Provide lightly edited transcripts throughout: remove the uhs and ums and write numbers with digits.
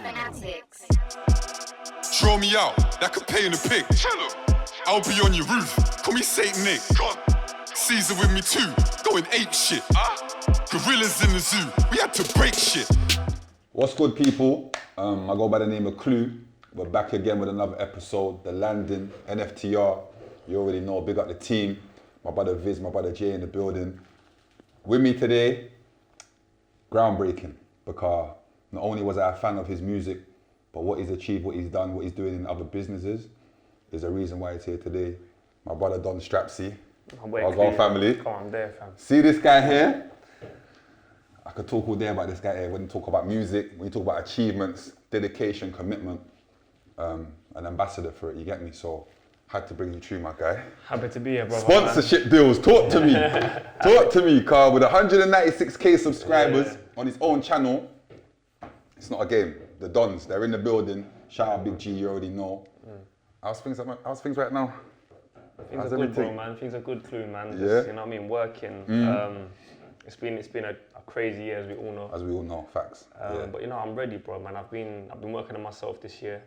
Fanatics. Draw me out, that could pay in the pic. I'll be on your roof, call me Saint Nick. Caesar with me too, going ape shit. Gorillas in the zoo, we had to break shit. What's good, people? I go by the name of Clue. We're back again with another episode. The Landing, Nftr. You already know, big up the team. My brother Viz, my brother Jay in the building. With me today, groundbreaking, because not only was I a fan of his music, but what he's achieved, what he's done, what he's doing in other businesses is the reason why he's here today. My brother Don Strapzy. Our God family. Come on, there, fam. See this guy here? I could talk all day about this guy here. When you talk about music, when you talk about achievements, dedication, commitment, an ambassador for it, you get me? So, had to bring you through, my guy. Happy to be here, brother. Sponsorship deals, talk to me. Talk to me, Carl. With 196k subscribers on his own channel, it's not a game. The Dons, they're in the building. Shout out Big G, you already know. How's things right now? Things are good, bro, man. Things are good, Clue, man. Just, Yeah. you know what I mean? Working. It's been a crazy year, as we all know. As we all know, facts. But you know, I'm ready, bro, man. I've been working on myself this year,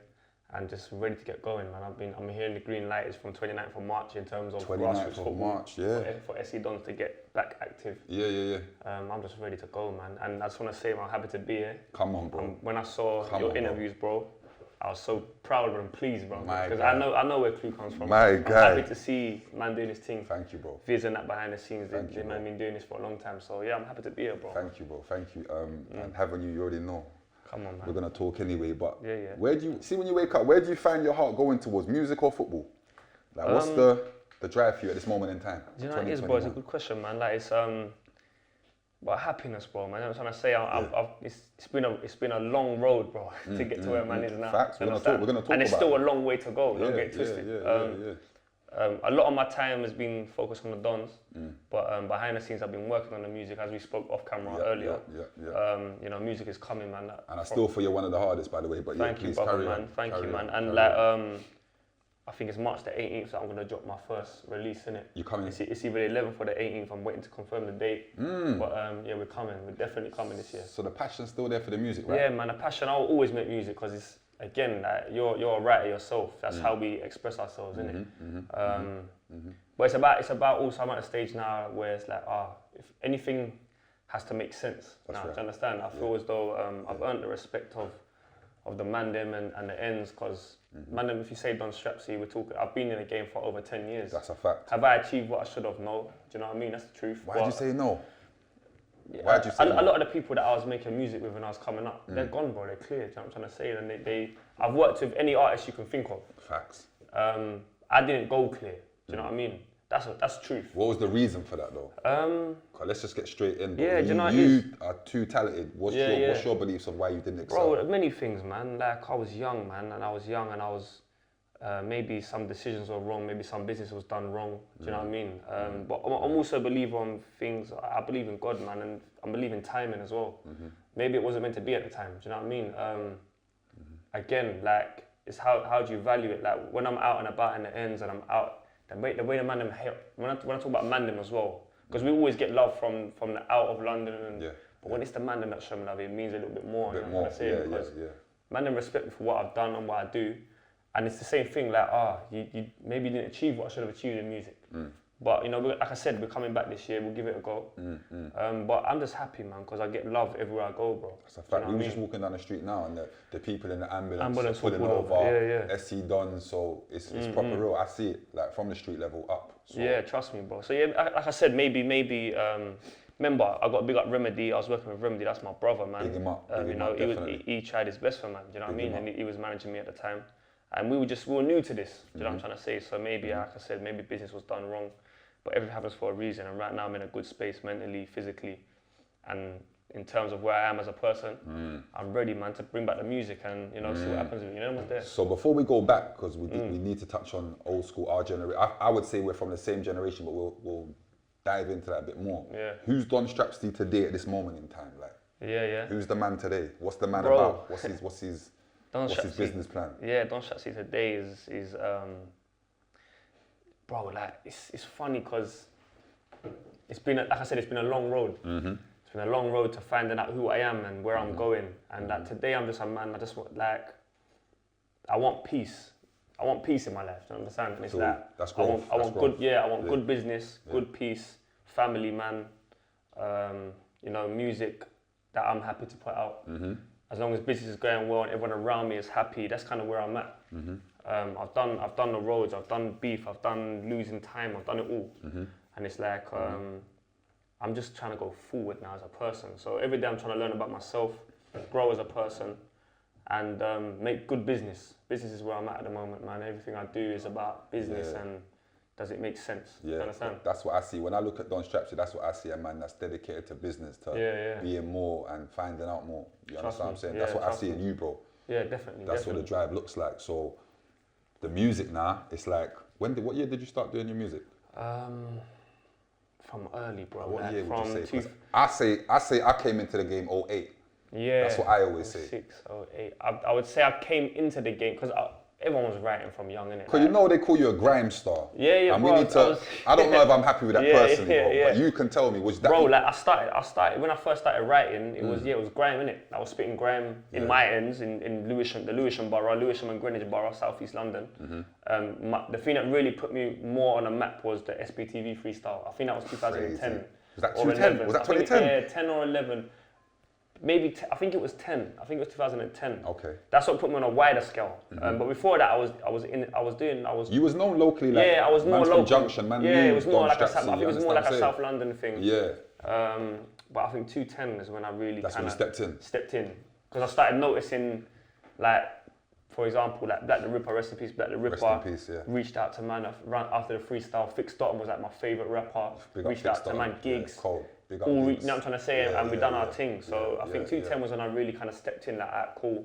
and just ready to get going, man. I'm hearing the green light is from 29th of March in terms of 29th grassroots of football March, yeah. for SC Dons to get back active. Yeah. I'm just ready to go, man. And I just want to say, I'm happy to be here. Come on, bro. When I saw your interviews, bro, I was so proud and pleased, bro. My Because guy. I know where Clue comes from. My I'm guy. happy to see man doing his thing. Thank you, bro. Viz and that behind the scenes. Thank you, They man been doing this for a long time. So yeah, I'm happy to be here, bro. Thank you, bro. Thank you. And having you already know. Come on, man. We're gonna talk anyway, but Yeah. where do you see when you wake up? Where do you find your heart going towards, music or football? Like, what's the drive for you at this moment in time? Do you know what it is, bro? It's a good question, man. Like it's about happiness, bro, man. I'm trying to say, it's been a long road, bro, to get to where man is now. Facts. We're gonna talk and it's about still it. a long way to go. Don't get twisted. Yeah. A lot of my time has been focused on the Dons, but behind the scenes I've been working on the music, as we spoke off camera earlier. Yeah. You know, music is coming, man. And I still feel you're one of the hardest, by the way. But Thank you, please brother, carry man. on. Thank you, man. And I think it's March the 18th that I'm gonna drop my first release, innit? You coming? It's either the 11th or the 18th. I'm waiting to confirm the date. But yeah, we're coming. We're definitely coming this year. So the passion's still there for the music, right? Yeah, man. The passion. I'll always make music because it's again like you're a writer yourself. That's how we express ourselves, innit? But it's about also I'm at a stage now where it's like if anything has to make sense. That's now, right. do you understand? I feel as though I've earned the respect of the mandem and the ends because mandem, if you say Don Strapzy, I've been in the game for over 10 years. That's a fact. Have I achieved what I should have? No. Do you know what I mean? That's the truth. Why did you say no? Why'd you say no? A lot of the people that I was making music with when I was coming up, they're gone, bro. They're clear. Do you know what I'm trying to say? And I've worked with any artist you can think of. Facts. I didn't go clear. Do you know what I mean? That's truth. What was the reason for that, though? Okay, let's just get straight in. Bro. Yeah, do you know what it you is? are too talented. What's your beliefs of why you didn't excel? Bro, many things, man. Like I was young, man, and I was maybe some decisions were wrong, maybe some business was done wrong. Do you know what I mean? But I'm also a believer on things. I believe in God, man, and I believe in timing as well. Maybe it wasn't meant to be at the time. Do you know what I mean? Again, like it's how do you value it? Like when I'm out and about in the ends and I'm out. The way the mandem help. When I talk about mandem as well, because we always get love from the out of London, but when it's the mandem that show me love, it means a little bit more. Mandem respect me for what I've done and what I do, and it's the same thing. Like you maybe didn't achieve what I should have achieved in music, but you know, like I said, we're coming back this year. We'll give it a go. But I'm just happy, man, because I get love everywhere I go, bro. That's a fact. We were just walking down the street now, and the people in the ambulance will pulling pull over, SC Dons, so it's proper real. I see it like from the street level up. So. Yeah, trust me, bro. So yeah, like I said, maybe. Remember, I got a big up Remedy. I was working with Remedy. That's my brother, man. Big him up. You know, he tried his best for man. Do you know what I mean? And he was managing me at the time, and we were new to this. Do you know what I'm trying to say? So maybe, like I said, maybe business was done wrong, but everything happens for a reason. And right now, I'm in a good space mentally, physically, and in terms of where I am as a person, I'm ready, man, to bring back the music and see what happens with me. You know what's there. So before we go back, because we need to touch on old school, our generation. I would say we're from the same generation, but we'll dive into that a bit more. Yeah. Who's Don Strapzy today at this moment in time? Like, Yeah. who's the man today? What's the man about? What's his business plan? Yeah, Don Strapzy today is bro, like it's funny because it's been like I said, it's been a long road. been a long road to finding out who I am and where I'm going. And that today I'm just a man. I just want I want peace. I want peace in my life. Do you understand? And it's like that's growth. I want good. Yeah, I want good business, good peace, family, man. You know, music that I'm happy to put out. As long as business is going well and everyone around me is happy, that's kind of where I'm at. I've done the roads, I've done beef, I've done losing time, I've done it all. And it's like I'm just trying to go forward now as a person. So every day I'm trying to learn about myself, grow as a person, and make good business. Business is where I'm at the moment, man. Everything I do is about business and does it make sense? Yeah, You understand? that's what I see. When I look at Don Strapzy, that's what I see, a man that's dedicated to business, to being more and finding out more. You understand what I'm saying? That's what I see in you, bro. Yeah, definitely. That's what the drive looks like. So the music now, it's like, what year did you start doing your music? From early, bro. What like year would you say? 'Cause two, I say I came into the game 08. Yeah. That's what I always say. 06, 08. I would say I came into the game because everyone was writing from young, innit? Because you know they call you a grime star. Yeah, and bro. we need to. I don't know if I'm happy with that personally, bro. But you can tell me, was that? Bro, like I started when I first started writing. It was grime, innit? I was spitting grime in my ends in Lewisham, the Lewisham borough, Lewisham and Greenwich borough, South East London. The thing that really put me more on the map was the SBTV freestyle. I think that was 2010. Crazy. Was that or 2010? 11. Was that I think, 2010? yeah, 10 or 11. Maybe I think it was 10. I think it was 2010. Okay. That's what put me on a wider scale. But before that, I was. You was known locally, like I was more man local. from Junction, man. Yeah, knew it was more Don like Strapzy, I think it was more like a you South understand London thing. Yeah. But I think 210 is when I really That's when you stepped in because I started noticing, like, for example, like Black the Ripper, rest in peace, Black the Ripper. Rest in peace, yeah. Reached out to man after the freestyle. Fix Dotton was like my favourite rapper. Reached out to man Gigs. Yeah, cold. Big up All Gigs. you know what I'm trying to say, and we done our thing. So I think 210 was when I really kind of stepped in, like, cool.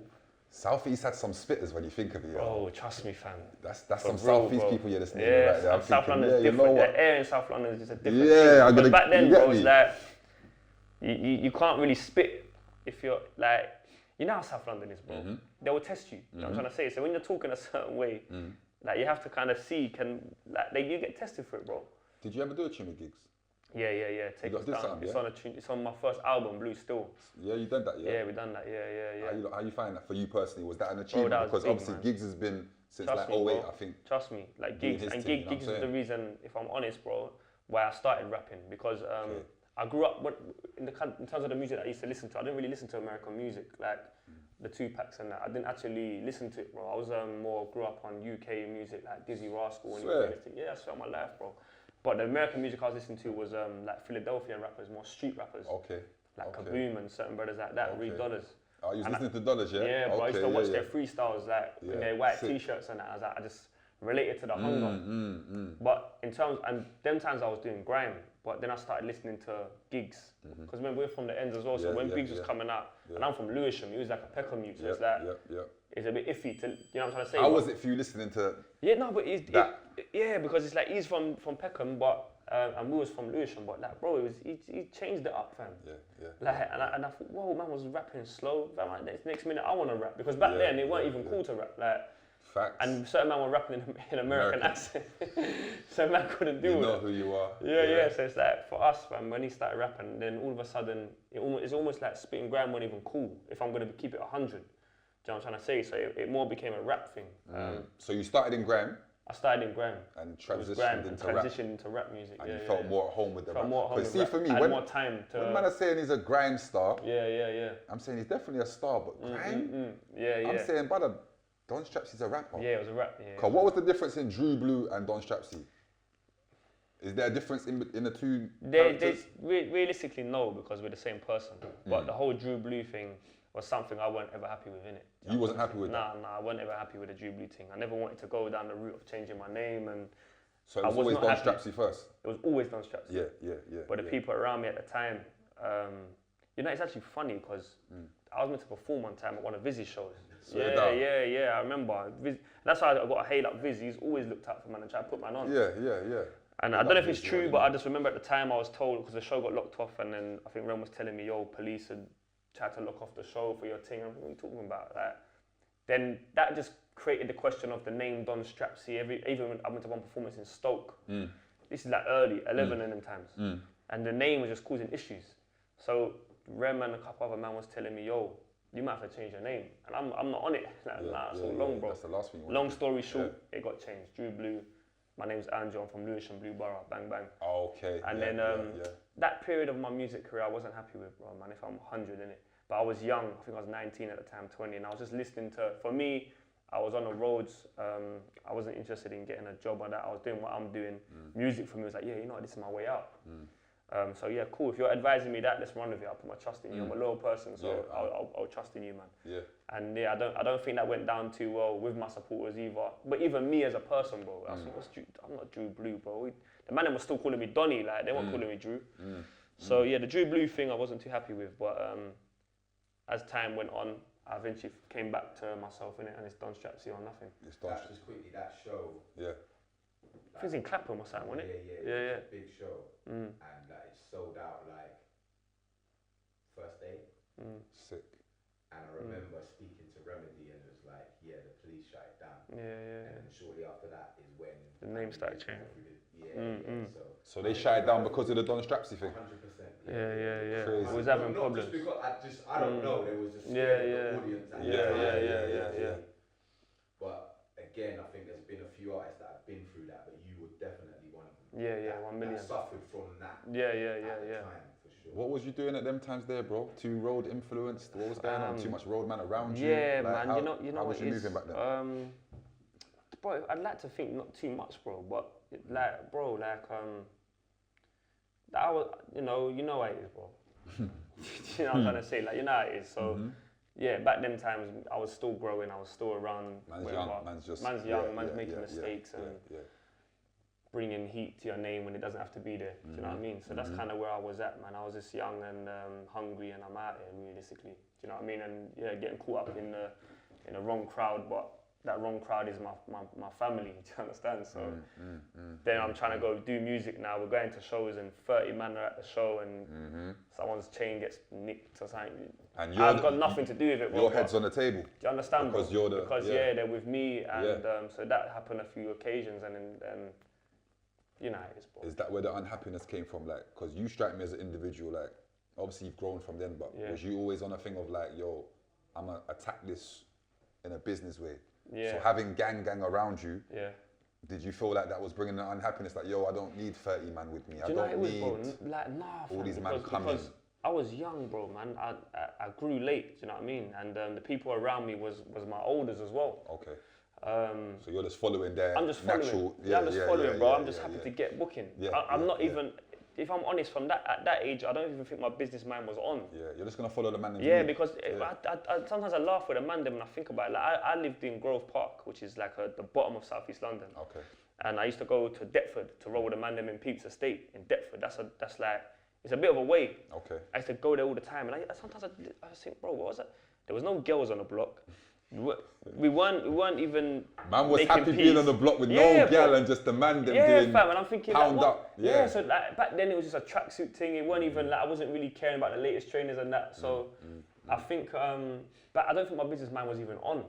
Southeast had some spitters when you think of it, yo. Oh, trust me, fam. That's some real, Southeast bro. people you're listening Yeah, right there. I'm South thinking, London's you different. know what? The air in South London is just a different Yeah, thing. Because back then, you get bro, it's me? like you can't really spit if you're like, you know how South London is, bro. They will test you. You know what I'm trying to say? So when you're talking a certain way, like you have to kind of see, you get tested for it, bro. Did you ever do a tune with Gigs? Yeah. Take Us Down. Something, It's yeah? on a tune. It's on my first album, Blue Still. Yeah, you done that, yeah? Yeah, we done that. Yeah. How you find that for you personally? Was that an achievement? that was Because big, obviously man. Gigs has been since Trust like me, 08, bro. I think. Trust me, like doing Gigs, his and thing, you know what Gigs I'm is the saying? reason, if I'm honest, bro, why I started rapping. Because I grew up in terms of the music that I used to listen to. I didn't really listen to American music, like the Tupacs and that. I didn't actually listen to it, bro. I was grew up on UK music, like Dizzy Rascal and anything. Yeah, I swear on my life, bro. But the American music I was listening to was like Philadelphia rappers, more street rappers. Okay. Like Kaboom and certain brothers like that, Reed Dollars. Oh, you was listening to Dollars, yeah? Yeah, bro. I used to watch their yeah. freestyles, like in their white t-shirts and that. I just related to the hunger. But in terms, and them times I was doing grime, but then I started listening to Gigs. Because remember, we're from the ends as well, so when Gigs was coming out, and I'm from Lewisham, he was like a Peckham youth, so it's like, it's a bit iffy to, you know what I'm trying to say? How was it for you listening to Yeah, no, but because it's like he's from Peckham, but and we was from Lewisham, but like, bro, he changed it up, fam. Yeah. Like, and I thought, whoa, man was rapping slow. Fam, like, next minute I want to rap because back then it weren't even cool to rap. Like, Facts. and certain man were rapping in American accent, so man couldn't do it. You know who you are. Yeah. So it's like for us, fam, when he started rapping, then all of a sudden it's almost like spitting grime wasn't even cool. If I'm gonna keep it 100, do you know what I'm trying to say? So it more became a rap thing. So you started in grime I started in grime. and transitioned into rap music. And you felt more at home with the Felt rap. more at home But with see, rap. for me, I had when more time to. man is saying he's a grime star, Yeah. I'm saying he's definitely a star, but grime? Yeah. I'm saying, brother, Don Strapzy's a rapper. Yeah, it was a rap. Yeah. Cause what was the difference in Drew Blue and Don Strapzy? Is there a difference in the two characters? Realistically, no, because we're the same person. But the whole Drew Blue thing was something I wasn't ever happy with, innit? You wasn't happy with that? Nah, I wasn't ever happy with the Drew Blue thing. I never wanted to go down the route of changing my name, and So it was always not Don happy. Strapzy first? It was always Don Strapzy. Yeah. But the people around me at the time, you know, it's actually funny because I was meant to perform one time at one of Vizzy's shows. Swear down. Yeah, I remember. That's why I got to hail up Vizzy. He's always looked out for man and tried to put man on. Yeah. And I don't know if it's true, but I just remember at the time I was told, because the show got locked off, and then I think Ren was telling me, yo, police had tried to lock off the show for your thing. I'm talking about that. Then that just created the question of the name Don Strapzy. Even when I went to one performance in Stoke, this is like early, 11 and them times. And the name was just causing issues. So Rem and a couple other man was telling me, yo, you might have to change your name. And I'm not on it. Like, nah, it's all long, bro. That's the last thing you want Long to do. story short, it got changed. Drew Blue. My name's Andrew, I'm from Lewisham, Blue Borough, bang, bang. Okay. And then that period of my music career I wasn't happy with, bro, man, if I'm 100 in it. But I was young, I think I was 19 at the time, 20, and I was just listening to, for me, I was on the roads, I wasn't interested in getting a job or that, I was doing what I'm doing. Music for me was like, yeah, you know what, this is my way out. So yeah, cool, if you're advising me that, let's run with it, I'll put my trust in you. I'm a loyal person, so I'll trust in you, man. Yeah. And yeah, I don't think that went down too well with my supporters either. But even me as a person, bro, I was like, I'm not Drew Blue, bro. The man was still calling me Donny, like they weren't calling me Drew. So yeah, the Drew Blue thing I wasn't too happy with, but as time went on, I eventually came back to myself in it, and it's done Strapzy or nothing. It's done. That's just quickly, that show. Yeah. I think it's in Clapham or something, wasn't it? Yeah. It's a big show. And it sold out like first day. Sick. And I remember speaking to Remedy and it was like, yeah, the police shut it down. Yeah. And shortly after that is when The name started changing. So they shut it down because of the Don Strapzy thing? 100%. Yeah. Crazy. I was having Not problems. just because I don't know, there was just Yeah. the audience. And Yeah. But again, I think there's been a few artists that have been through that, but you were definitely one of them. Yeah, that, 1 million. That suffered from that. Yeah. At the time, for sure. What was you doing at them times there, bro? Too road influenced? What was going on? Too much road man around you? Yeah, Like, man. You know how was what you it is? moving back then? Bro, I'd like to think not too much, bro. But like, bro, like I was, you know how it is, bro. You know what I'm trying to say? Like, you know how it is. So, yeah, back them times, I was still growing. I was still around. Man's young. Man's young. Man's making mistakes and bringing heat to your name when it doesn't have to be there. Do you know what I mean? So that's kind of where I was at, man. I was just young and hungry, and I'm out here realistically. Do you know what I mean? And yeah, getting caught up in the wrong crowd, but that wrong crowd is my family. Do you understand? So then I'm trying to go do music now. We're going to shows and 30 man are at the show, and someone's chain gets nicked or something. And I've got nothing to do with it. Your head's on the table. Do you understand? Because bro? you're the because they're with me, and so that happened a few occasions, and then you know how it is, bro. Is that where the unhappiness came from? Like, because you strike me as an individual, like, obviously you've grown from then, but was you always on a thing of like, yo, I'm gonna attack this in a business way? Yeah. So having gang around you, did you feel like that was bringing the unhappiness? Like, yo, I don't need 30 man with me. Do you know what it was, bro? Like, nah, all these men coming. Because I was young, bro, man. I grew late, do you know what I mean? And the people around me was my olders as well. Okay. So you're just following their I'm just following. natural... I'm just following, bro. I'm just happy to get booking. I'm not even... If I'm honest, from at that age, I don't even think my business mind was on. Yeah, you're just gonna follow the man. Yeah, because I sometimes I laugh with the man them when I think about it. Like I lived in Grove Park, which is like the bottom of Southeast London. Okay. And I used to go to Deptford to roll with the man them in Peeps Estate in Deptford. That's like, it's a bit of a way. Okay. I used to go there all the time, and sometimes I think, bro, what was that? There was no girls on the block. We weren't even. Man was happy peace. being on the block with no girl and just the man them doing fam, and I'm thinking pound like, up. Yeah, so like, back then it was just a tracksuit thing. It weren't even like I wasn't really caring about the latest trainers and that. So I think, but I don't think my business mind was even on.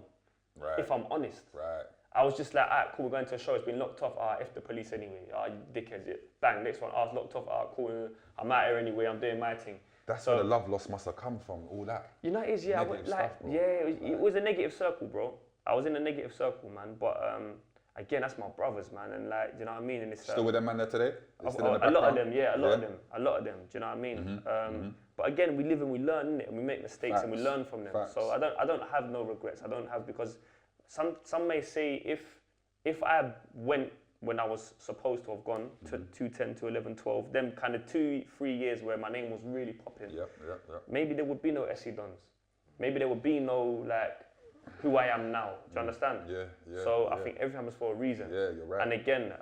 Right. If I'm honest. Right. I was just like, alright, cool, we're going to a show. It's been locked off. F the police anyway. You dickheads. Bang, next one. It's locked off. Cool. I'm out here anyway. I'm doing my thing. That's where the love loss must have come from. All that. You know, it is. Yeah, negative stuff, bro. it was a negative circle, bro. I was in a negative circle, man. But again, that's my brothers, man. And like, you know what I mean? And it's still with them man there today? A lot of them, yeah. A lot of them. Do you know what I mean? But again, we live and we learn, innit? And we make mistakes and we learn from them. Facts. So I don't have no regrets. I don't have, because some may say if I went when I was supposed to have gone to 210 to 11, 12, them kind of 2-3 years where my name was really popping. Maybe there would be no SE Dons. Maybe there would be no like who I am now. Do you understand? So I think everything happens for a reason. Yeah, you're right. And again,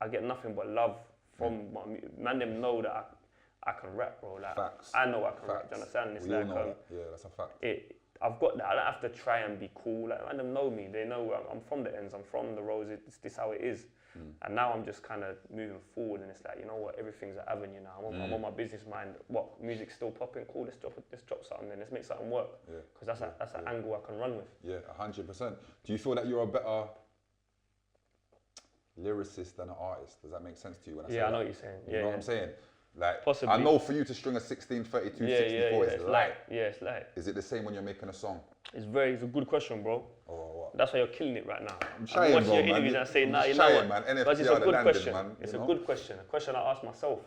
I get nothing but love from my man. Them know that I can rap, bro. Like, Facts. I know I can rap. Do you understand? It's we all like know that. Yeah, that's a fact. I've got that. I don't have to try and be cool. Like, man, them know me. They know I'm from the ends. I'm from the roads. It's this how it is. And now I'm just kind of moving forward, and it's like, you know what? Everything's an avenue now. I'm on my business mind. What, music's still popping? Cool. Let's drop something. Then let's make something work. Because that's an angle I can run with. Yeah, 100%. Do you feel that you're a better lyricist than an artist? Does that make sense to you when I say that? I know what you're saying. You know what I'm saying? Like, Possibly. I know for you to string a 16, 32, 64 is it's light. Yeah, it's light. Is it the same when you're making a song? It's a good question, bro. Or what? That's why you're killing it right now. I'm trying, watching bro, your man. interviews and I say, I'm nah, just you know trying, what? man. Because it's NFTR a the good landing, question. man, It's you a know? good question. A question I ask myself.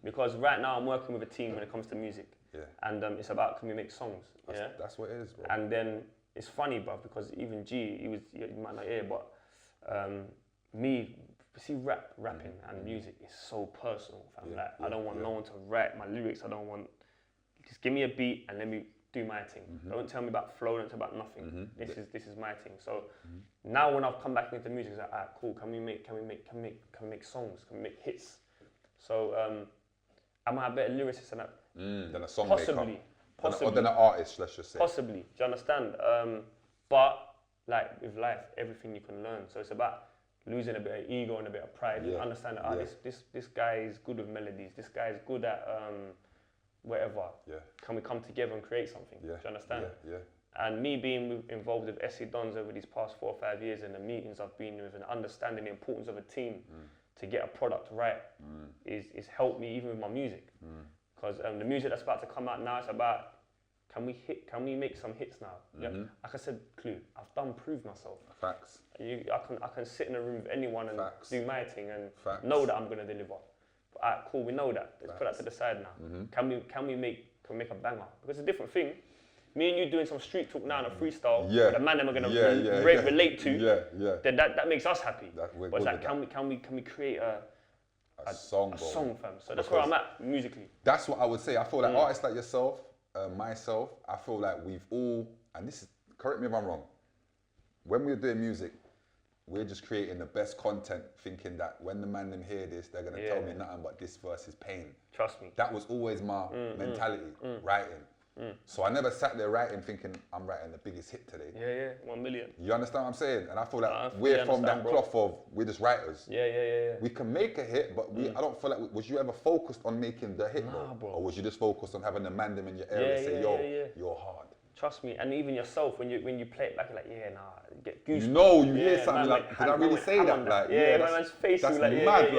Because right now I'm working with a team when it comes to music. Yeah. And it's about, can we make songs? That's what it is, bro. And then it's funny, bro, because even G, you might not hear, but me, see, rapping and music is so personal, fam. I don't want no one to write my lyrics. I don't want, just give me a beat and let me do my thing. Don't tell me about flow, don't tell me about nothing. This is my thing. So now when I've come back into music, it's like, alright, cool, can we make songs? Can we make hits? So am I a better lyricist than that? Than a song Possibly. Or than an artist, let's just say. Possibly. Do you understand? But like with life, everything you can learn. So it's about losing a bit of ego and a bit of pride and understand that this guy is good with melodies. This guy is good at whatever. Yeah. Can we come together and create something? Yeah. Do you understand? Yeah. And me being involved with SC Dons over these past 4 or 5 years and the meetings I've been with and understanding the importance of a team to get a product right is helped me even with my music. Because the music that's about to come out now, it's about can we make some hits now? Yeah. Like I said, Clue, I've done prove myself. Facts. I can sit in a room with anyone and do my thing and Facts. that I'm gonna deliver. Alright, cool, we know that. Let's put that to the side now. Can we make a banger? Because it's a different thing. Me and you doing some street talk now and a freestyle, the man them are gonna relate to. Then that makes us happy. But it's like, can we create a song, fam? So that's where I'm at musically. That's what I would say. I feel like artists like yourself, myself, I feel like we've all, and this is, correct me if I'm wrong, when we're doing music, we're just creating the best content, thinking that when the man them hear this, they're gonna tell me nothing but this verse is pain. Trust me. That was always my mentality, writing. So I never sat there writing thinking I'm writing the biggest hit today. Yeah, 1 million. You understand what I'm saying? And I feel like I fully we're from that understand, bro. cloth of, we're just writers. Yeah. We can make a hit, but I don't feel like, was you ever focused on making the hit, Nah, bro. Or was you just focused on having the man them in your area say, yo, you're hard? Trust me, and even yourself, when you play it back, you're like, get goosebumps. You know, you hear something man, like, did I really say that? Like, man's face, that's like, mad,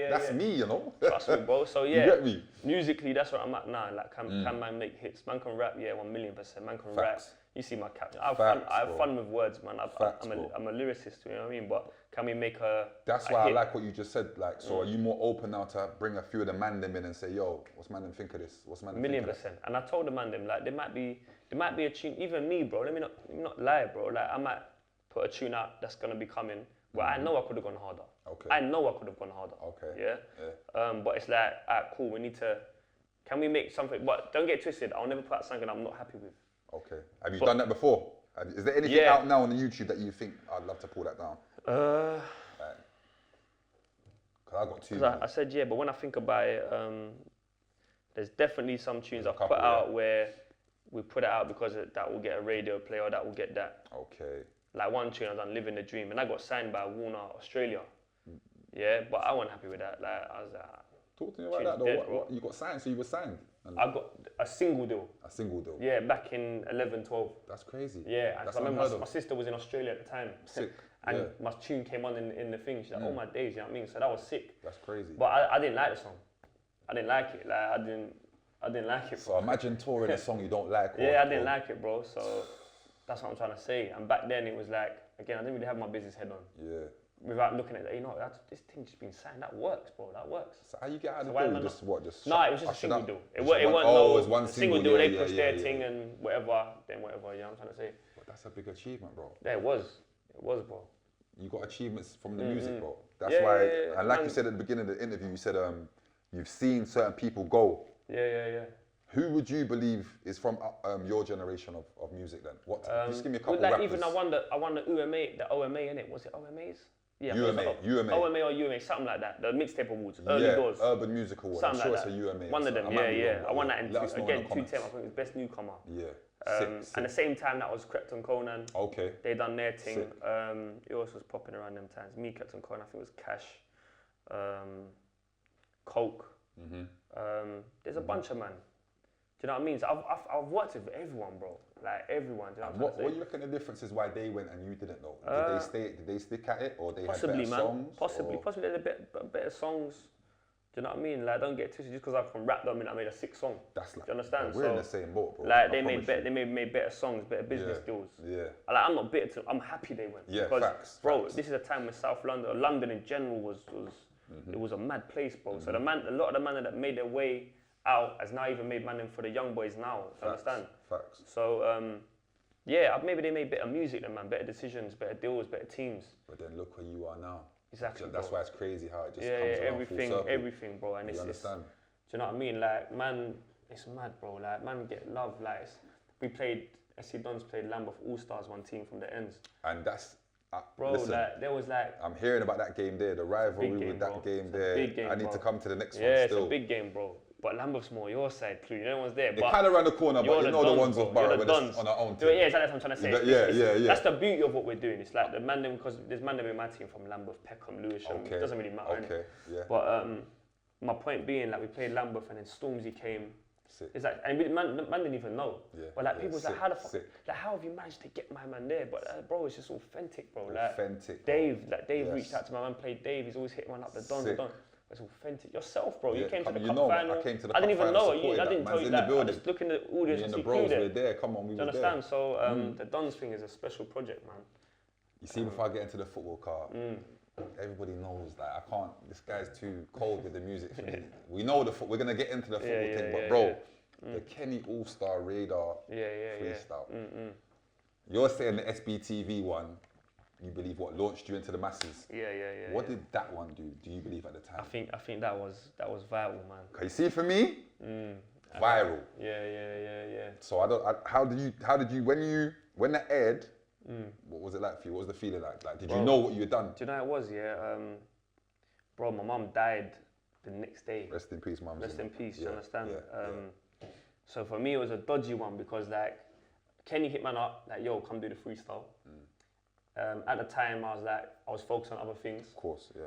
that's me, you know? Trust me, bro. So You get me? Musically, that's where I'm at now. Like, can man make hits? Man can rap, 1,000,000%. Man can rap. You see my caption. I have fun with words, man. I'm a lyricist, you know what I mean? But can we make a That's a why hit? I like what you just said. Like, so are you more open now to bring a few of the man them in and say, yo, what's man them think of this? What's man them think of that? 1,000,000%. And I told the man them, like, there might be a tune, even me, bro, let me not lie, bro. Like, I might put a tune out that's gonna be coming where I know I could have gone harder. Okay. I know I could have gone harder. Okay. Yeah. But it's like, alright, cool, can we make something, but don't get twisted, I'll never put out something I'm not happy with. Okay. Have you done that before? Is there anything out now on the YouTube that you think I'd love to pull that down? Because I got two. I said but when I think about it, there's definitely some tunes I've put out where we put it out because that will get a radio play or that will get that. Okay. Like one tune I done, Living the Dream, and I got signed by Warner Australia. Yeah, but I wasn't happy with that. Like, I was like, talk to me about that though. dead, What you got signed? So you were signed? I got a single deal. A single deal? Yeah, back in 11, 12. That's crazy. Yeah, and that's I remember my sister was in Australia at the time. Sick. And my tune came on in the thing. She's like, oh my days, you know what I mean? So that was sick. That's crazy. But I didn't like the song. I didn't like it. Like, I didn't like it. So imagine touring a song you don't like. I didn't like it, bro. So that's what I'm trying to say. And back then it was like, again, I didn't really have my business head on. Yeah. Without looking at that, this thing just been signed. That works, bro. That works. So how you get out of the deal? Just what? Just no, it was just a single deal. It wasn't one single deal. They pushed their thing and whatever. Then whatever. You know what I'm trying to say. But that's a big achievement, bro. Yeah, it was, bro. You got achievements from the music, bro. That's why. And like you said at the beginning of the interview, you said you've seen certain people go. Yeah. Who would you believe is from your generation of music then? What? Just give me a couple like rappers. even I wonder UMA, the OMA innit? Was it OMAs? Yeah, UMA. OMA or UMA, something like that. The mixtape awards, early doors. Urban Music Awards. I'm sure like it's a UMA. One of them, I won that in Let us know in the 210. I comments. think it was best newcomer. Yeah. And Sick. the same time that was Krypton Conan. Okay. They done their thing. Sick. It also was popping around them times. Me, Krypton Conan, I think it was Cash, Coke. There's a bunch of man. Do you know what I mean? So I've worked with everyone, bro. Like everyone. Do you know What do you reckon the difference is why they went and you didn't though? Did they stick at it or they possibly, had better man. songs? Possibly. Possibly they had a better songs. Do you know what I mean? Like, don't get twisted. Just because I can rap, don't mean I made a sick song. That's like, do you understand? we're in the same boat, bro. Like, I they made promise you. made better songs, better business deals. Yeah. Like, I'm not bitter. I'm happy they went. Yeah, because, facts. bro, facts. this is a time when South London, or London in general, was it was a mad place, bro. So a lot of the man that made their way out has now even made man for the young boys now. Do you understand? Facts. So yeah, maybe they made better music than man, better decisions, better deals, better teams. But then look where you are now. Exactly. So that's bro. why it's crazy how it just comes around everything, full circle. everything, bro. And You it's understand? do you know what I mean? Like, man, it's mad, bro. Like, man, get love. Like, we played. SC Dons played Lambeth All Stars, one team from the ends. And that's Bro, listen, like, there was like. I'm hearing about that game there, the rivalry game, with that bro. game It's a there. big game, I need bro. to come to the next one Yeah, still. it's a big game, bro. But Lambeth's more your side, Clue. No one's there. It But kind of around the corner, but you know the ones bro. of Borough You're when the it's Dons. on our own team. Yeah, exactly what I'm trying to say. Yeah. That's the beauty of what we're doing. It's like the man them, because there's man them in my team from Lambeth, Peckham, Lewisham. Okay. It doesn't really matter. Okay, innit? yeah. But my point being, like, we played Lambeth and then Stormzy came. Sick. It's like, and man didn't even know. Yeah, But like, yeah, people was like, sick, how the fuck, sick. like, how have you managed to get my man there? But bro, it's just authentic, bro. Like, Authentic, bro. Dave Yes. reached out to my man, played Dave. He's always hitting one up the Dons. Sick. It's authentic. Yourself, bro. You Yeah, came to the you cup know, final. I came to the I didn't cup even final, know. supported I that. didn't tell Man's you in the that. I building. just look in the audience Me and and see the Clue bros, there. we're there. Come on, we Do you were understand? there. So the Dons thing is a special project, man. You see, before I get into the football car, everybody knows that I can't. This guy's too cold with the music for me. We know we're gonna get into the football thing, but bro, the Kenny All Star Radar freestyle. You're saying the SBTV one, you believe what launched you into the masses? Yeah. What did that one do? Do you believe at the time? I think that was viral, man. Can you see for me? Viral. Yeah. So how did you when that aired? What was it like for you? What was the feeling like? Like, did you know what you had done? Do you know how it was? Yeah. Bro, my mum died the next day. Rest in peace, mum. Rest in peace. Yeah, You understand? yeah. So for me, it was a dodgy one because like Kenny hit man up like, yo, come do the freestyle. At the time, I was focused on other things. Of course, yeah.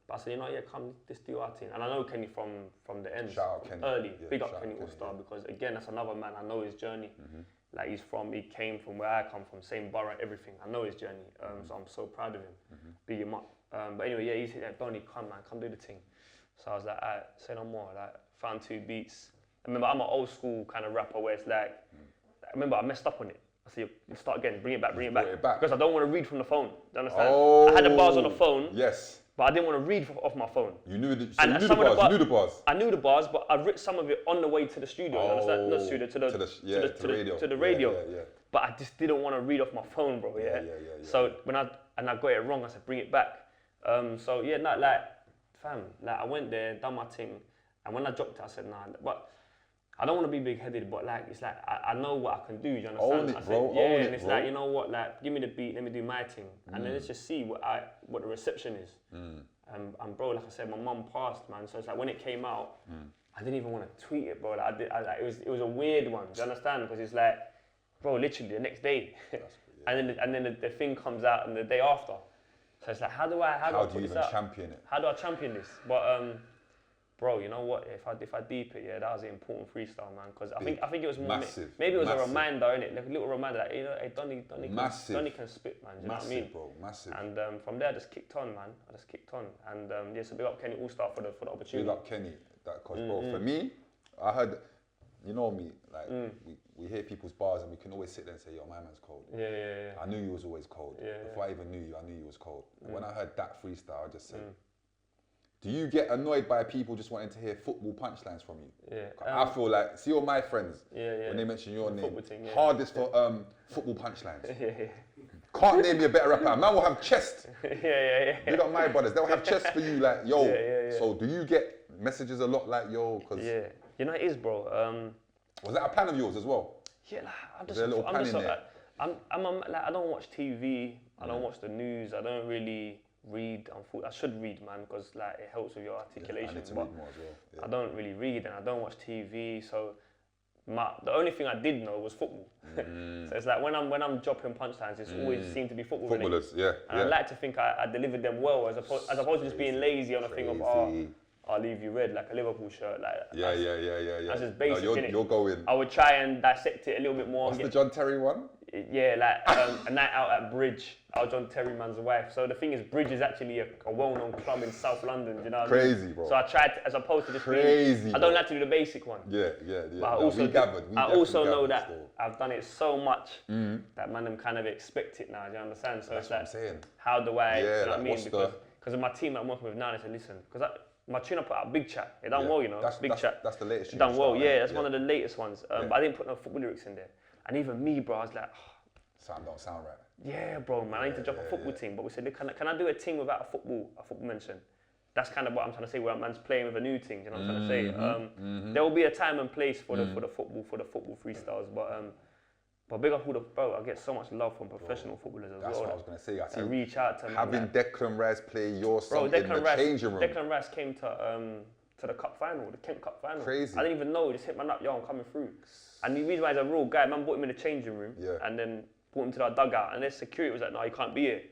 But I said, you know, yeah, come, this do our thing. And I know Kenny from the end. Shout out Kenny. Early. Yeah, Big shout up out Kenny Kenny, All-Star yeah. because again, that's another man. I know his journey. Like he came from where I come from, same borough, everything. I know his journey. So I'm so proud of him. Big him up. But anyway, yeah, he said, like, Donny, come man, come do the thing. So I was like, alright, say no more. Like, found 2 beats. I remember I'm an old school kind of rapper where it's like, I remember I messed up on it. I said, you start again, bring it back. Brought it back. Because I don't want to read from the phone. Do you understand? Oh, I had the bars on the phone, yes. but I didn't want to read off my phone. You knew the, And you knew some the of bars. You knew the bars. I knew the bars, but I wrote some of it on the way to the studio. You understand? Not studio, to the radio. To the radio. Yeah. But I just didn't want to read off my phone, bro. Yeah. So when I got it wrong, I said, bring it back. So yeah, not like, fam, like I went there, done my thing, and when I dropped it, I said, nah, but I don't want to be big-headed, but like, it's like, I know what I can do, you understand? Own it, I said, bro, yeah, own and it, it's bro. like, you know what, like, give me the beat, let me do my thing, and then let's just see what the reception is. And bro, like I said, my mum passed, man, so it's like, when it came out, I didn't even want to tweet it, bro. Like, it was a weird one, do you understand? Because it's like, bro, literally the next day, and then the thing comes out and the day after. So it's like, how do I How do put you this even out? champion it? How do I champion this? But bro, you know what? If I deep it, yeah, that was an important freestyle, man. Because I think it was more, Massive, maybe it was massive. a reminder, innit? Like a little reminder, that you know, hey, Donny can spit, man. Do you know what I mean? Massive, bro, massive. And from there, I just kicked on, man. And yeah, so big up Kenny All-Star for the opportunity. Big up Kenny, that cause bro, for me, I heard, you know me, like we hear people's bars and we can always sit there and say, yo, my man's cold. Yeah. I knew you was always cold. Yeah, Before I even knew you, I knew you was cold. When I heard that freestyle, I just said, do you get annoyed by people just wanting to hear football punchlines from you? Yeah. I feel like, see all my friends, Yeah. when they mention your The name, football thing, yeah. hardest for football punchlines. Yeah. Can't name me a better rapper. Man will have chest. Yeah. Big up my brothers. They'll have chests for you, like, yo. Yeah. So do you get messages a lot like, yo, because... Yeah. You know it is, bro. Was that a plan of yours as well? Yeah, like, I'm there a little pan in there? like, I don't watch TV. I don't watch the news. I don't really read. I should read, man, because like it helps with your articulation. I need to but read more as well. Yeah. I don't really read, and I don't watch TV. So the only thing I did know was football. So it's like when I'm dropping punchlines, it's always seemed to be football. Footballers, yeah. And I like to think I delivered them well, as opposed to just being lazy on a thing of I'll leave you red, like a Liverpool shirt, like Yeah. that's just basic, No, innit? you're going. I would try and dissect it a little bit more. What's the John Terry one? Yeah, like a night out at Bridge. I was on Terry Man's wife. So the thing is, Bridge is actually a well-known club in South London. Do you know what I mean? Crazy, bro. So I tried, as opposed to just Crazy, I don't bro. like to do the basic one. Yeah. But I No, also, we gathered. We I definitely also know gathered that still. I've done it so much that man, them kind of expect it now. Do you understand? So That's it's what like, I'm saying. how do I? Yeah, you know what like, I mean? what's Because of my team I'm working with now, they said, listen, because my tune I put out Big Chat. It done Yeah. well, you know. Big Chat. That's the latest. It done well. Yeah, that's yeah. one of the latest ones. But I didn't put no football lyrics in there. And even me, bro, I was like, Sound don't sound right. yeah, bro, man, I need to drop a football team. But we said, can I do a team without a football mention? That's kind of what I'm trying to say. Where man's playing with a new team, you know what I'm trying to say. There will be a time and place for the football freestyles, but big up all the bro. I get so much love from professional footballers as That's well. what I was gonna say. I see. Reach out to Having Declan Rice play your bro, song in the changing room. Declan Rice came to the cup final, the Kent Cup final. Crazy. I didn't even know. He just hit my nut. Yo, I'm coming through. And the reason why he's a real guy, man, brought him in the changing room, and then brought him to our dugout, and their security was like, no, you can't be here. And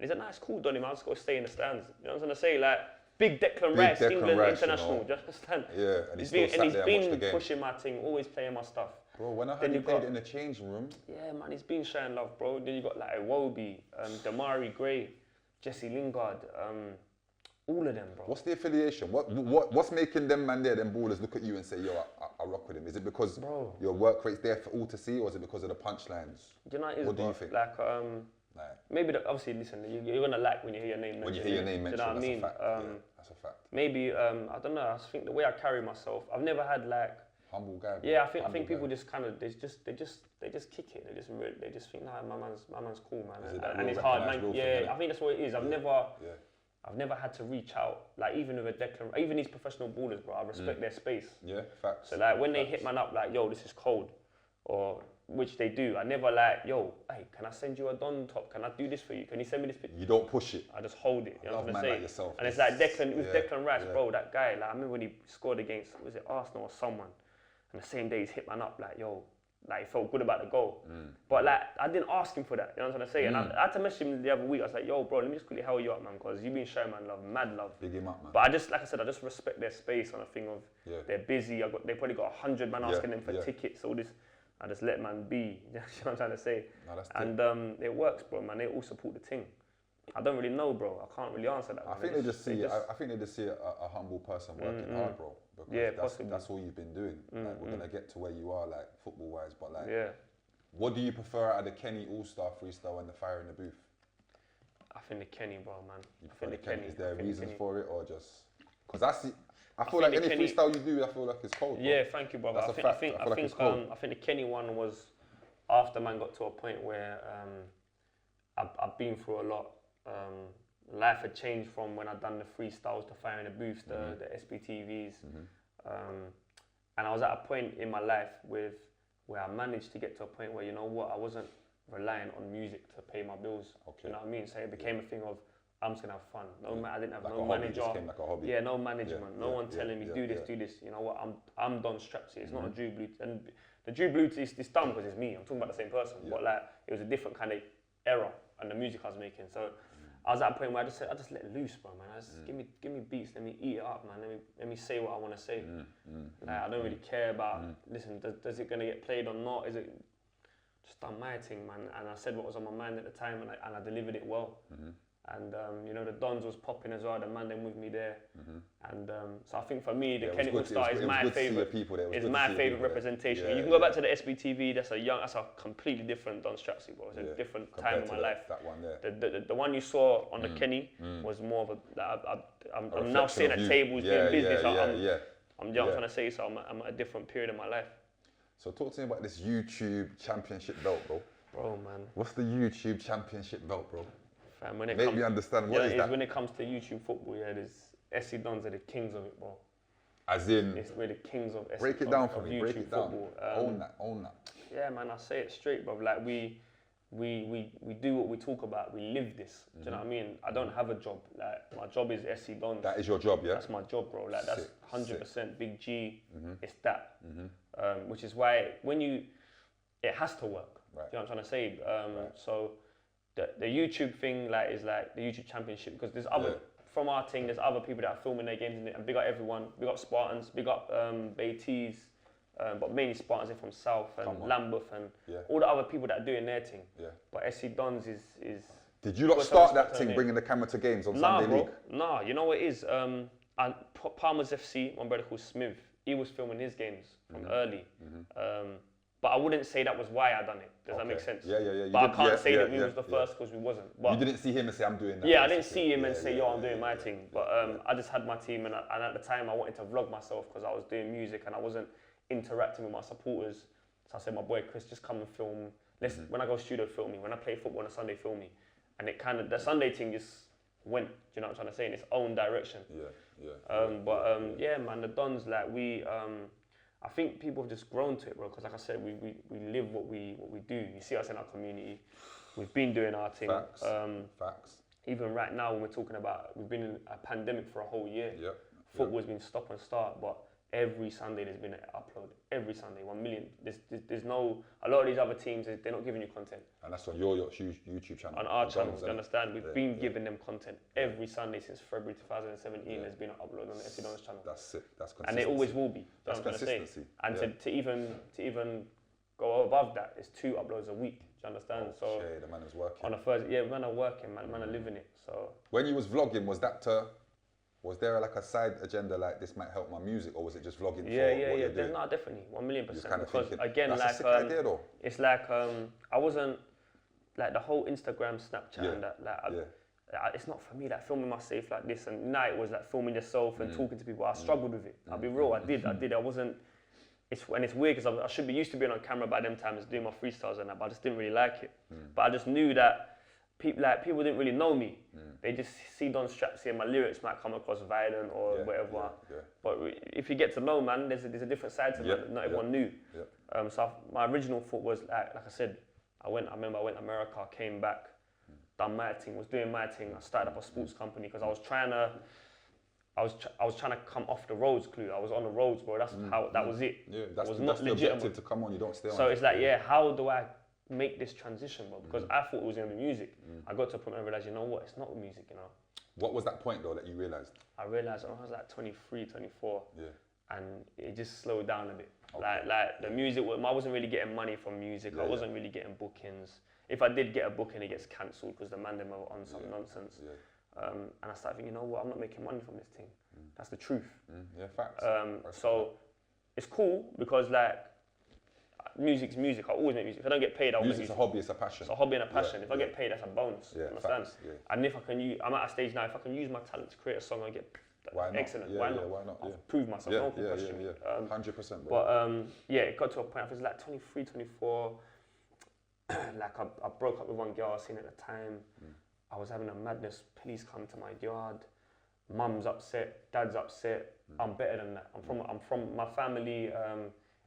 he's like, nah, it's cool, Donny, man, I'm just gonna stay in the stands. You know what I'm trying to say? Like, big Declan Rice, Declan England Rice, international, you know. do you understand? Yeah, and he's still sat there and watched the been game. pushing my team, always playing my stuff. Bro, when I Then heard he you played got- in the changing room, Yeah, man, he's been showing love, bro. Then you got like Iwobi, Damari Gray, Jesse Lingard, all of them, bro. what's the affiliation? What's making them man there, them ballers look at you and say, yo, I rock with him? Is it because Bro. your work rate's there for all to see, or is it because of the punchlines? Do you know what it is, What do you bro? think? Like, Like, maybe, obviously, listen, you're gonna like when you hear your name mentioned. when you hear your name Do you mentioned, know what I mean? that's a fact. Yeah, that's a fact. Maybe, I don't know, I just think the way I carry myself, I've never had like, Humble guy. Bro. yeah, I think Humble people guy. just kind of they just kick it. They just think, nah, my man's cool, man. Is it that And real it's hard, recognised man. real Yeah, thing, innit? I think that's what it is. Yeah. I've never had to reach out, like even with a Declan, even these professional ballers, bro. I respect their space. Yeah, facts. So like when they hit man up, like yo, this is cold, or which they do. I never like, yo, hey, can I send you a Don top? Can I do this for you? Can you send me this picture? You don't push it. I just hold it. You know Love what I'm man saying? like yourself. And it's like Declan with Yeah, Declan Rice, yeah. bro. That guy, like I remember when he scored against, was it Arsenal or someone? And the same day he's hit man up, like yo, like he felt good about the goal. But like I didn't ask him for that. You know what I'm trying to say? And I had to message him the other week. I was like, yo, bro, let me just quickly help you up, man, because you've been showing man love, mad love. Big him up, man. But I just, like I said, I just respect their space on a thing of Yeah. they're busy. They probably got 100 man asking them for tickets, all this. I just let man be. You know what I'm trying to say? No, that's And it works, bro, man. They all support the thing. I don't really know, bro. I can't really answer that. I think they just see. I think they just see a humble person working hard, bro. Because Yeah, that's, possibly. that's all you've been doing. Like, we're gonna get to where you are, like football wise. But like, Yeah, what do you prefer out of the Kenny All Star freestyle and the Fire in the Booth? I think the Kenny, bro, man. You I think the prefer the Kenny? Is there I think the reasons Kenny. for it, or just because I see? I feel think like the any Kenny- freestyle you do, I feel like it's cold. Bro. Yeah, thank you, brother. That's I a think, I fact. think, I I feel like think, it's cold. I think the Kenny one was after man got to a point where I've been through a lot. Life had changed from when I'd done the freestyles, the Fire in the Booths, the SBTVs. And I was at a point in my life where I managed to get to a point where, you know what, I wasn't relying on music to pay my bills. Okay. You know what I mean? So it became a thing of, I'm just gonna have fun. I didn't have Like no a hobby, manager. just came like a hobby. Yeah, no management. No yeah, one telling me do this, yeah. do this. You know what? I'm Don Strapzy. It's not a Drew Blue. And the Drew Blue is dumb because it's me. I'm talking about the same person. But like it was a different kind of era and the music I was making. So I was at a point where I just said, I just let loose, bro, man. I just give me beats. Let me eat it up, man. Let me say what I want to say. Like I don't really care about. Listen, does it gonna get played or not? Is it just done my thing, man? And I said what was on my mind at the time, and I delivered it well. And you know the Dons was popping as well. The man them with me there, and so I think for me the Yeah, it was Kenny All good- Star it was is my good to see your favorite. people there. It was Is good to my see your favorite people there. representation. Yeah, You can go yeah. back to the SBTV. That's a completely different Don Strapzy, bro. It's a different Compared time in to my that- life. That one there. The one you saw on the Kenny was more of I'm now reflection sitting of at you. tables Yeah, doing business. yeah. I'm trying to say, so I'm at a different period in my life. So talk to me about this YouTube championship belt, bro. Bro, man. What's the YouTube championship belt, bro? Fam, when it Make comes, me understand, what you know, is it's that? when it comes to YouTube football, yeah, there's SC Dons are the kings of it, bro. As in, We're the kings of break it down for of me, YouTube break it down. football. Own that. Yeah, man, I say it straight, bro. Like we do what we talk about. We live this. Do you know what I mean? I don't have a job. Like my job is SC Dons. That is your job, yeah? That's my job, bro. Like that's Sick, 100% Big G. It's that. Which is why it has to work. Right. You know what I'm trying to say? So the YouTube thing is like the YouTube Championship, because there's other from our team. There's other people that are filming their games in it, and big up everyone. Big up Spartans. Big up Baytees. but mainly Spartans are from South and Come on. Lambeth and Yeah. all the other people that are doing their thing. Yeah. But SC Dons is Did you lot Got some start that respect thing, on it. bringing the camera to games on Nah, Sunday bro. League? Nah, you know what it is? Palmer's FC, one brother called Smith, he was filming his games from early. But I wouldn't say that was why I done it. Does that make Okay. sense? Yeah. You But I did- can't yeah, say yeah, that we yeah, was the yeah. first because we wasn't. But You didn't see him and say, I'm doing that. yeah, I didn't basically. see him and Yeah, say, yeah, yo, I'm yeah, doing my yeah, thing. yeah. But I just had my team, and at the time I wanted to vlog myself because I was doing music and I wasn't interacting with my supporters. So I said, my boy Chris, just come and film. When I go studio, film me. When I play football on a Sunday, film me. And it kind of, the Sunday thing just went, do you know what I'm trying to say, in its own direction. Yeah, man, the Dons, like I think people have just grown to it, bro. Because like I said, we live what we do. You see us in our community. We've been doing our thing. Facts. Even right now, when we're talking about, we've been in a pandemic for a whole year. Yep. Football's been stop and start, but every Sunday there's been an upload. Every Sunday, 1 million. There's no, a lot of these other teams, they're not giving you content. And that's on your YouTube channel. On our The channel, Dons, you innit? understand? We've Yeah, been yeah. giving them content every Sunday since February 2017. Yeah. There's been an upload on the FC Dons channel. That's sick. That's consistency. And they always will be. That's you know what I'm trying to say? consistency. And Yeah. to even go above that, it's 2 uploads a week. Do you understand? So Okay, the man is working. on a Thursday, yeah, man are working, man are living it. So When you was vlogging, was there like a side agenda like this might help my music, or was it just vlogging for yeah. what you're There's doing? not definitely 1,000,000%. kind of Because thinking, again, that's a like sick idea though. it's like I wasn't like the whole Instagram, Snapchat, Yeah. and that. Like Yeah. it's not for me. Like filming myself like this, and now it was like filming yourself and talking to people. I struggled with it. I'll be real. I did. I wasn't. It's weird because I should be used to being on camera by them times, doing my freestyles and that, but I just didn't really like it. But I just knew that people didn't really know me. They just see Don Strapzy and my lyrics might come across violent or Yeah, whatever. yeah. But if you get to know, man, there's a different side to Yeah, man that not yeah, everyone knew. yeah. So my original thought was like I said, I remember I went to America, came back, done my thing, was doing my thing. I started up a sports company because I was trying to come off the roads, Clue. I was on the roads, bro. That's how that was it. Yeah, It that's was the not objective legitimate. to come on. You don't stay on. So it. it's like, how do I make this transition, bro? Because I thought it was gonna be music. I got to a point where I realized, you know what, it's not music, you know. What was that point though that you realised? I realized when I was like 23, 24, Yeah. and it just slowed down a bit. Okay. Like the music, I wasn't really getting money from music. I wasn't really getting bookings. If I did get a booking, it gets cancelled because the man them are on some nonsense. Yeah. And I started thinking, you know what, I'm not making money from this thing. That's the truth. Yeah, facts. So it's cool because like music's music. I always make music. If I don't get paid, I'll make Music's music. a hobby, it's a passion. It's a hobby and a passion. Yeah, If I get paid, that's a bonus. Yeah, Understand? facts, yeah. And if I can use, I'm at a stage now. If I can use my talent to create a song and get Why not? excellent, Yeah, why yeah, not? why not? Yeah. I've proved myself. No one can question me. 100%, bro. But yeah, it got to a point. I was like 23, 24. Like I broke up with one girl I was seeing at the time. I was having a madness. Police come to my yard. Mum's upset. Dad's upset. I'm better than that. I'm from my family.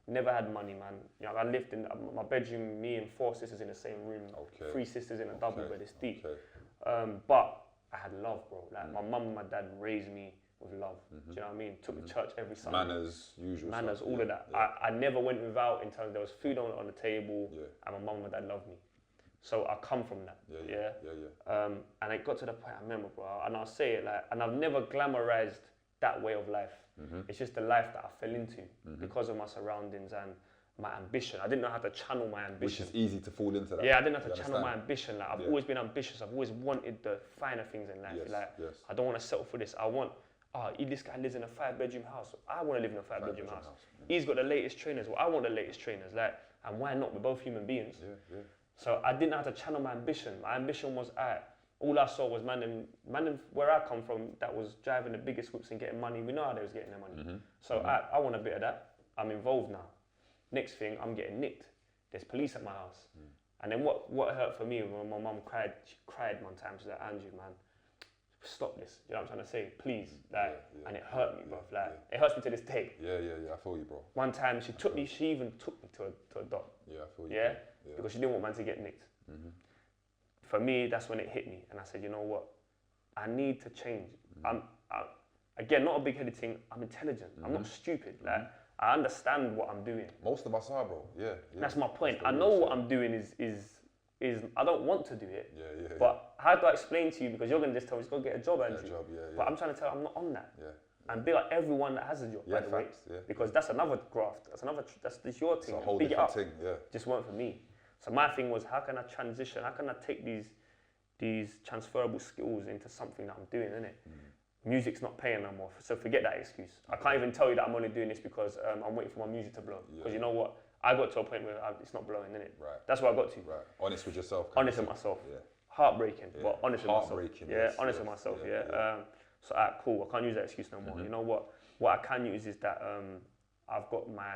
Never had money, man. You know, I lived in my bedroom. Me and 4 sisters in the same room. Okay. 3 sisters in a double bed. It's deep. Okay. But I had love, bro. Like my mum and my dad raised me with love. Do you know what I mean? Took me to church every Sunday. Manners, usual Manners, stuff. all of that. Yeah. I never went without in terms there was food on the table, and my mum and my dad loved me. So I come from that. Yeah. And it got to the point I remember, bro, and I'll say it like, and I've never glamorized that way of life. It's just the life that I fell into because of my surroundings and my ambition. I didn't know how to channel my Which ambition. is easy to fall into that. Yeah, I didn't have You to channel my understand? ambition. Like I've always been ambitious. I've always wanted the finer things in life. Yes, Like yes. I don't want to settle for this. I want, this guy lives in a 5-bedroom house. I want to live in a 5-bedroom Bedroom house. house. He's got the latest trainers. Well, I want the latest trainers. Like, and why not? We're both human beings. Yeah. So I didn't know how to channel my ambition. My ambition was, all I saw was man where I come from that was driving the biggest whips and getting money. We know how they was getting their money. So I want a bit of that. I'm involved now. Next thing, I'm getting nicked. There's police at my house. And then what hurt for me when my mum cried, she cried one time. She's like, Andrew, man, stop this. You know what I'm trying to say? Please. Like, and it hurt me, bro. It hurts me to this day. Yeah. I feel you, bro. One time she even took me to a doc. Yeah, I feel you. Yeah? Yeah. Because she didn't want man to get nicked. For me, that's when it hit me. And I said, you know what? I need to change. Again, not a big-headed thing. I'm intelligent. I'm not stupid. Like, I understand what I'm doing. Most of us are, bro. Yeah. That's my point. That's I the know real what shit. I'm doing is I don't want to do it. Yeah. But how do I explain to you? Because you're going to just tell me, just go get a job, Andrew. job, yeah. But I'm trying to tell you, I'm not on that. Yeah. And big up everyone that has a job, Yeah, by the way. facts, yeah. Because that's another graft. That's your thing. It's a whole Big it different up. thing, yeah. Just weren't for me. So my thing was, how can I transition? How can I take these transferable skills into something that I'm doing, innit? Music's not paying no more, so forget that excuse. I can't even tell you that I'm only doing this because I'm waiting for my music to blow. Because you know what? I got to a point where it's not blowing, innit? Right. That's what I got to. Right. Honest with yourself. Honest with myself. Yeah. Heartbreaking, but honest with myself. Heartbreaking, Yeah, yes, honest yes, with myself, yeah, yeah. So, cool, I can't use that excuse no more. You know what? What I can use is that I've got my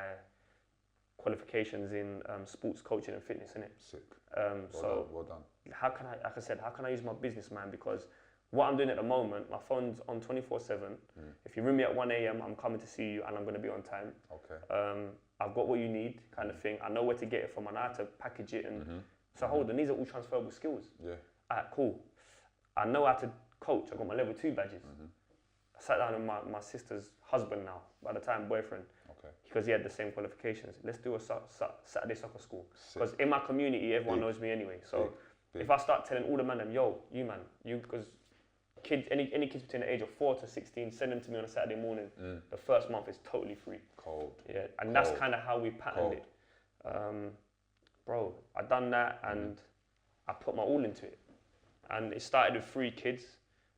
qualifications in sports coaching and fitness, innit? Sick. Well done. How can I, like I said, how can I use my business, man? Because what I'm doing at the moment, my phone's on 24/7. If you ring me at 1 a.m, I'm coming to see you and I'm going to be on time. Okay. I've got what you need, kind of thing. I know where to get it from. I know how to package it. And so hold on, these are all transferable skills. Yeah. Cool. I know how to coach. I got my level 2 badges. I sat down with my sister's husband now, by the time boyfriend, Okay. because he had the same qualifications. Let's do a Saturday soccer school. Because in my community, everyone knows me anyway. So if I start telling all the man them, yo, because kids, any kids between the age of 4 to 16, send them to me on a Saturday morning. The first month is totally free. Cold. Yeah, and that's kind of how we patterned it. Bro, I done that and I put my all into it. And it started with 3 kids.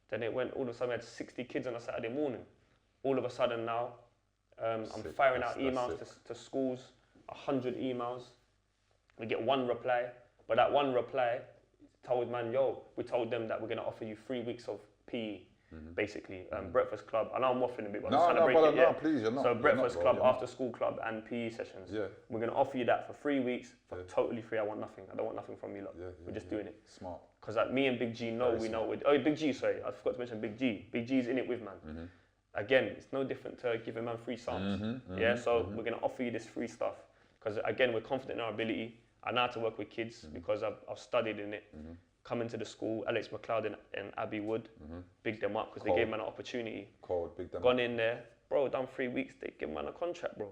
Then it went, all of a sudden we had 60 kids on a Saturday morning. All of a sudden now, I'm firing out emails to schools, 100 emails. We get 1 reply, but that 1 reply told man, yo, we told them that we're gonna offer you 3 weeks of PE, basically. Breakfast club, I know I'm waffling a bit, but I'm just trying to break it. No, please, you're not. So You're breakfast not, club, bro, after school club and PE sessions. Yeah. We're gonna offer you that for 3 weeks for totally free. I want nothing. I don't want nothing from you lot. We're just doing it. Smart. Because like me and Big G know, Big G, sorry, I forgot to mention Big G. Big G's in it with man. Again, it's no different to giving man free songs. So we're gonna offer you this free stuff. Because again, we're confident in our ability. I know how to work with kids because I've studied in it. Come into the school, Alex McLeod and Abbey Wood, big them up because they gave man an opportunity. Big them Gone in there, bro, done 3 weeks, they give man a contract, bro.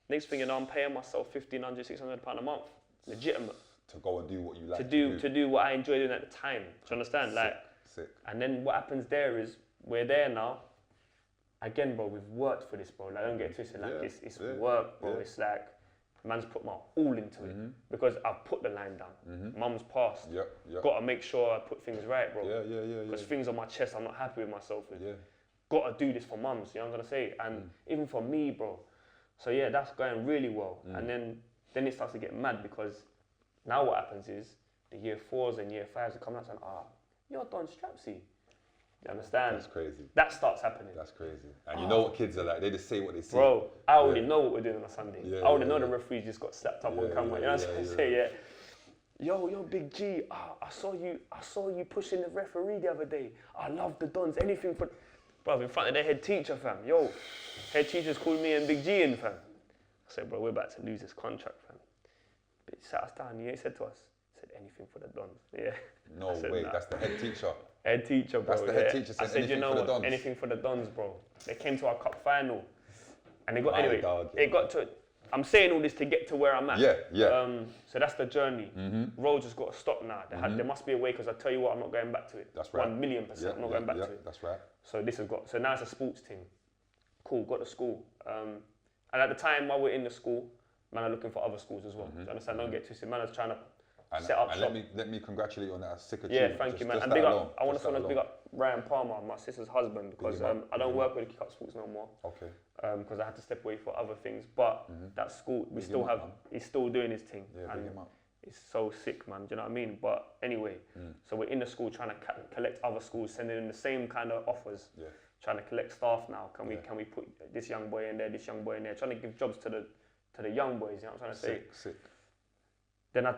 Next thing you know, I'm paying myself £1,500, £600 a month. Legitimate. To go and do what you like to do what I enjoy doing at the time. Do you understand? Sick. And then what happens there is we're there now. Again, bro, we've worked for this, bro. Like, don't get twisted. Like it's work, bro. It's like man's put my all into it because I've put the line down. Mum's passed. Got to make sure I put things right, bro. Because things on my chest, I'm not happy with myself with. Got to do this for mums. You know what I'm gonna say? And even for me, bro. So yeah, that's going really well. And then it starts to get mad because now what happens is the year 4s and year 5s are coming out saying, you're Don Strapzy. You understand? That's crazy. That starts happening. That's crazy. And you know what kids are like, they just say what they see. Bro, I already know what we're doing on a Sunday. I already know the referee just got slapped up on camera. You know what I'm saying? Yo, Big G, I saw you pushing the referee the other day. I love the Dons, anything for... Bro, in front of their head teacher, fam. Yo, head teacher's called me and Big G in, fam. I said, bro, we're about to lose this contract, fam. But he sat us down, he said to us, anything for the Dons. Yeah. No way, that's the head teacher. Head teacher, bro. That's the head teacher saying anything for the Dons. Anything for the Dons, bro. They came to our cup final. And they got, Dog, it got to, I'm saying all this to get to where I'm at. So that's the journey. Road just got to stop now. There must be a way, because I tell you what, I'm not going back to it. That's right. 1,000,000%, I'm not going back to it. That's right. So now it's a sports team. Cool, got to school. And at the time while we're in the school, man are looking for other schools as well. Do you understand? Don't get twisted. Man is trying to set up shop. Let me congratulate you on that. Sick Yeah, thank you, man. And big up, I want to big up Ryan Palmer, my sister's husband, because I don't work with the Kick Up Sports no more. Okay. Because I had to step away for other things. But that school, he's still doing his thing. Yeah, big him up. It's so sick, man. Do you know what I mean? But anyway, so we're in the school trying to collect other schools, sending in the same kind of offers. Yeah. Trying to collect staff now. Can we put this young boy in there, this young boy in there? Trying to give jobs to the young boys. You know what I'm trying to say? Sick. Then I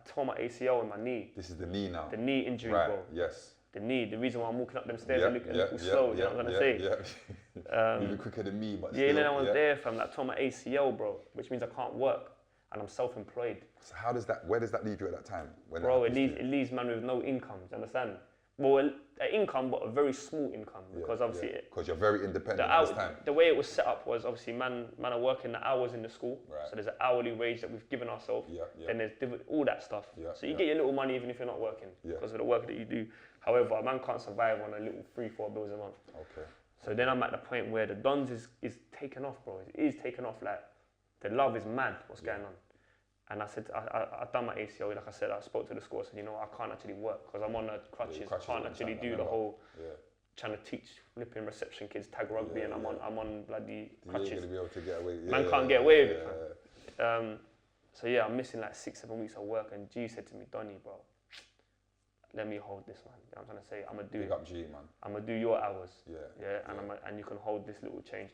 tore my ACL in my knee. This is the knee now. The knee injury, right. bro. Yes. The knee. The reason why I'm walking up them stairs a little slow. You know what I'm trying to say? Even quicker than me, but yeah, no one's there, fam. I tore my ACL, bro, which means I can't work, and I'm self-employed. So where does that leave you at that time? Bro, it leaves man with no income. Do you understand? Well, an income, but a very small income, because obviously... Because you're very independent at this time. The way it was set up was, obviously, man are working the hours in the school, right. So there's an hourly wage that we've given ourselves, then there's all that stuff. So you get your little money even if you're not working, because of the work that you do. However, a man can't survive on a little 3-4 bills a month. Okay. So then I'm at the point where the Dons is taken off, bro. It is taken off. Like, the love is mad. What's going on? And I said, I done my ACL. Like I said, I spoke to the school. I said, you know, I can't actually work because I'm on the crutches. I can't actually do the whole trying to teach flipping reception kids tag rugby, and I'm on bloody crutches. You're gonna be able to get away. Man can't get away with it. So yeah, I'm missing like 6-7 weeks of work, and G said to me, Donny, bro, let me hold this, man. You know what I'm trying to say? I'm gonna do Big it. up G, man. I'm gonna do your hours. Yeah. And you can hold this little change.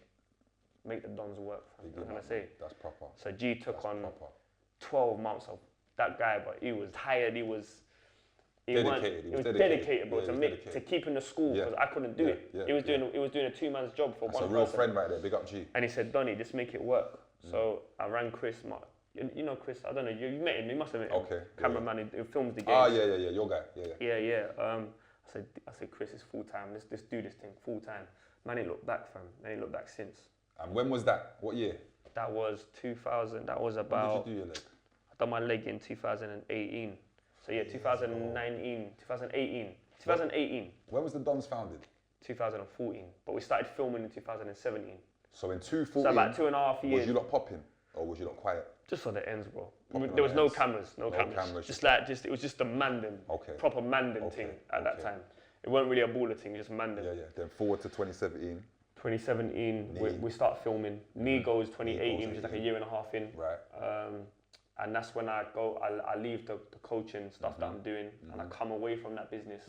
Make the Dons work. You know what I'm trying to say? That's proper. So G took on proper. 12 months of that guy, but he was tired. He was dedicated, bro, to keeping the school because I couldn't do it. He was doing a 2-man's job for That's one a real person. friend right there. Big up G. And he said, Donny, just make it work. So I rang Chris. You know Chris? I don't know. You met him. You must have met him. Okay. Cameraman who films the games. Ah, yeah. Your guy. Yeah. I said, Chris, it's full time. Let's do this thing full time. Man, he looked back, fam. Man, he looked back since. And when was that? What year? That was 2000. That was about. When did you do your leg? I done my leg in 2018. So yeah, 2019, 2018. When was the Dons founded? 2014. But we started filming in 2017. So in 2014. So about 2.5 years. Was you lot popping or was you lot quiet? Just for the ends, bro. Popping There was no ends. cameras. It was just a Mandem. Okay. Proper Mandem thing at that time. It wasn't really a baller thing, just Mandem. Yeah. Then forward to 2017. 2017, we start filming. Knee goes 2018, which is like a year and a half in. Right. And that's when I leave the coaching stuff that I'm doing, and I come away from that business,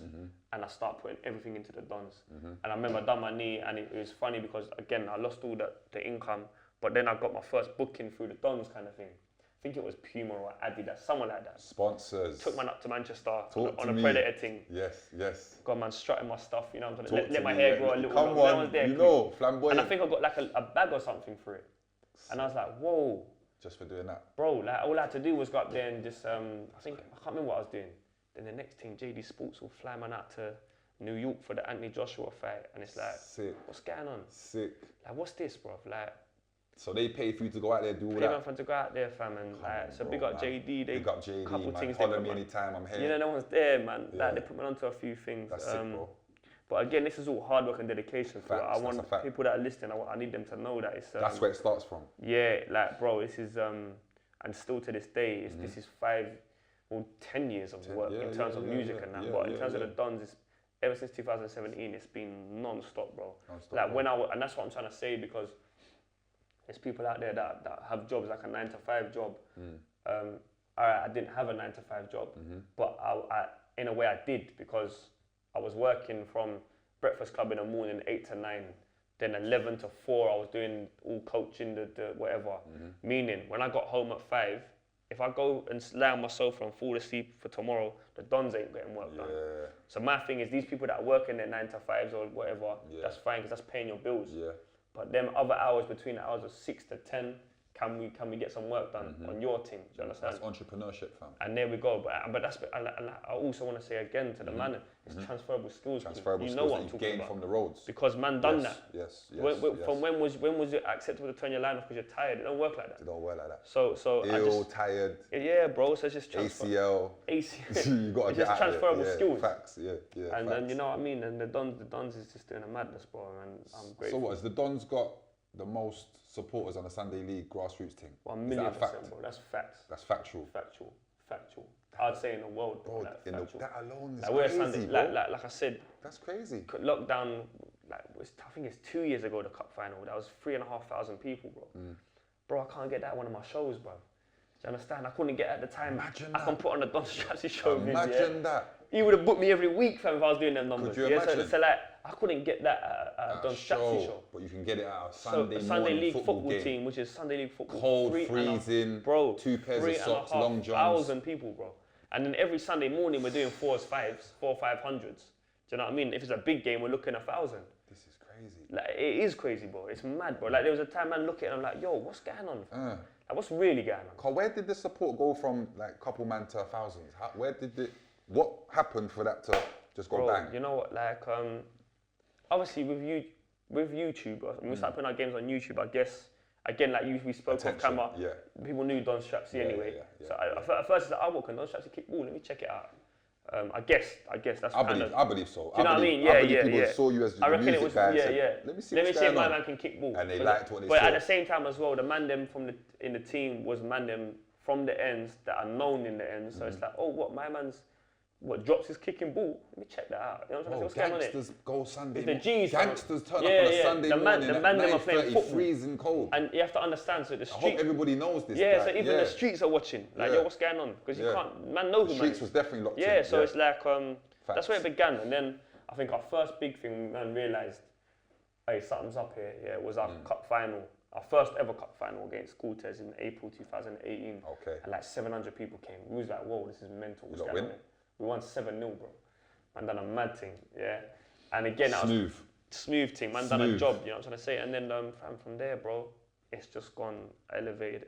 and I start putting everything into the Dons. And I remember I done my knee, and it was funny because again I lost all the income, but then I got my first booking through the Dons kind of thing. I think it was Puma or Adidas, someone like that. Sponsors. Took man up to Manchester on a me. Predator thing. Yes. Got man strutting my stuff, you know what I'm saying? Let my hair grow a little. Come no on, one's there, you know, flamboyant. And I think I got like a bag or something for it. And I was like, whoa. Just for doing that? Bro, like all I had to do was go up there and just, I can't remember what I was doing. Then the next thing, JD Sports will fly man out to New York for the Anthony Joshua fight. And it's like, sick. What's going on? Sick. Like, what's this, bro? Like, so they pay for you to go out there, do all pay that? Pay for to go out there, fam. And like, so big up JD. Big up JD, couple man. things Holler me anytime, I'm here. You know, no one's there, man. Yeah. Like, they put me onto a few things. That's sick, bro. But again, this is all hard work and dedication. Facts, I want people that are listening, I need them to know that it's... that's where it starts from. Yeah, like, bro, this is... and still to this day, this is 10 years of work in terms of music and that. But in terms of the Dons, it's, ever since 2017, it's been non-stop, bro. Like, when and that's what I'm trying to say, because there's people out there that have jobs like a 9-to-5 job. I didn't have a 9-to-5 job, but I in a way I did, because I was working from Breakfast Club in the morning, 8 to 9, then 11 to 4, I was doing all coaching, the whatever. Meaning, when I got home at 5, if I go and lie on my sofa and fall asleep for tomorrow, the Dons ain't getting work done. So my thing is, these people that work in their 9-to-5s or whatever, that's fine, because that's paying your bills. But them other hours between the hours of 6 to 10, can we get some work done on your team? Do you understand? That's entrepreneurship, fam. And there we go. But that's, and I also want to say again to the man, it's transferable skills. Transferable you know skills what that I'm you talking gain about. from the roads. Because man done that. Yes. From when was it acceptable to turn your line off because you're tired? It don't work like that. It don't work like that. So Ill, tired. Yeah, bro. So it's just ACL. ACL. You gotta it's get just out transferable there. skills. Facts. Yeah. And facts. then you know what I mean. And the Dons is just doing a madness, bro. And I'm grateful. So what? Has the Dons got the most supporters on the Sunday League grassroots team? 1,000,000%, bro. That's facts. That's factual. Factual. I'd say in the world, bro. That alone is we're crazy, Sunday, bro. like I said, that's crazy. Lockdown, I think it's 2 years ago, the cup final. That was 3,500 people, bro. Bro, I can't get that at one of my shows, bro. Do you understand? I couldn't get at the time. Imagine I can put on the Don Strapzy show. Imagine that. He would have booked me every week, fam, if I was doing them numbers. Could you imagine? So like, I couldn't get that at Don Strapzy show. But you can get it at a Sunday League football team, which is Sunday League football. Cold, freezing, bro, 2 pairs of socks, long johns. 1,000 people, bro. And then every Sunday morning we're doing 4s, 5s, 4 500s. Do you know what I mean? If it's a big game, we're looking at 1,000. This is crazy. Like, it is crazy, bro. It's mad, bro. Like, there was a time man looking at it and I'm like, yo, what's going on? Like, what's really going on? Where did the support go from like couple man to thousands? What happened for that to just go bang? You know what? Like, obviously with YouTube, when we started putting our games on YouTube, I guess. Again, like we spoke off camera, people knew Don Strapzy anyway. So at first, I was like, what can Don Strapzy kick ball? Let me check it out. I guess that's I kind believe, of. I believe so. Do you know what I mean? I Yeah, believe yeah, people yeah. saw you as I the reckon music it was, guy and yeah, said, yeah. let me see Let me what's see if going my on. man can kick ball. And they liked what they but saw. at the same time as well, the man them in the team was man them from the ends that are known in the ends. So it's like, oh, what my man's drops his kicking ball. Let me check that out. You know what I'm saying? What's going on here? Gangsters go Sunday. It's the G's, Gangsters turn yeah, up on a yeah. Sunday The man- morning the at man them are playing 9:30, football. freezing cold. And you have to understand, so the I hope street. everybody knows this. Yeah, guy. so even the streets are watching. Like, Yeah. yo, what's going on? Because you Yeah. can't, man, know The who man streets is. was definitely locked in. Yeah, so it's like, Facts. that's where it began. And then I think our first big thing, man, realised, hey, something's up here. Yeah, it was our cup final, our first ever cup final against Cortez in April 2018. Okay. And like 700 people came. We was like, whoa, this is mental. What's lot going on win? here? We won 7-0, bro. Man done a mad thing, yeah. And again, that was Smooth. smooth thing. Man done a Smooth. job, you know what I'm trying to say. And then from there, bro, it's just gone elevated.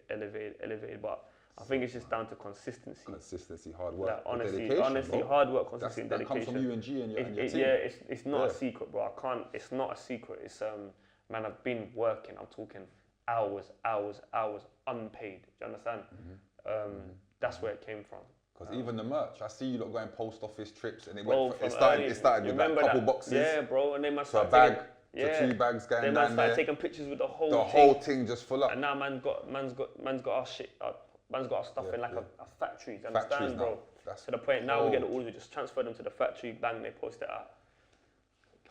But I think it's just down to consistency. Consistency, hard work, Like, honestly, dedication, bro. hard work, consistency, and That dedication. comes from you and G and your team. Yeah, it's not a Yeah. secret, bro. I can't. It's not a secret. It's man, I've been working. I'm talking hours, unpaid. Do you understand? That's where it came from. Because even the merch, I see you lot going post office trips, and it Bro, went. from It started early, with like you a remember couple that? boxes. Yeah, bro, and they must To a start bag, taking, to 2 bags going They down man started there. taking pictures with the whole The thing. whole thing just full up. And now man's got our shit up. Man's got our stuff in like a factory. Do you Factories understand, bro? now. That's to the point now we get the cold. orders, just transfer them to the factory, bang, they post it out.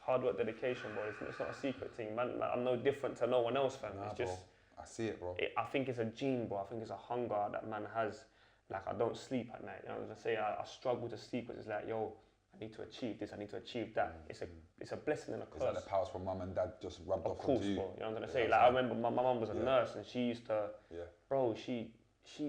Hard work, dedication, bro. It's not a secret thing, man. I'm no different to no one else, fam. Nah, It's just, bro. I see it, bro. I think it's a gene, bro. I think it's a hunger that man has. Like, I don't sleep at night. You know what I'm saying? I struggle to sleep because it's like, yo, I need to achieve this, I need to achieve that. It's a blessing and a Is that curse. the powers from mum and dad just rubbed Of off course, onto you? bro. You know what I'm Yeah, saying? that's Like, I right. remember my mum was a nurse and she used to, Yeah. bro, she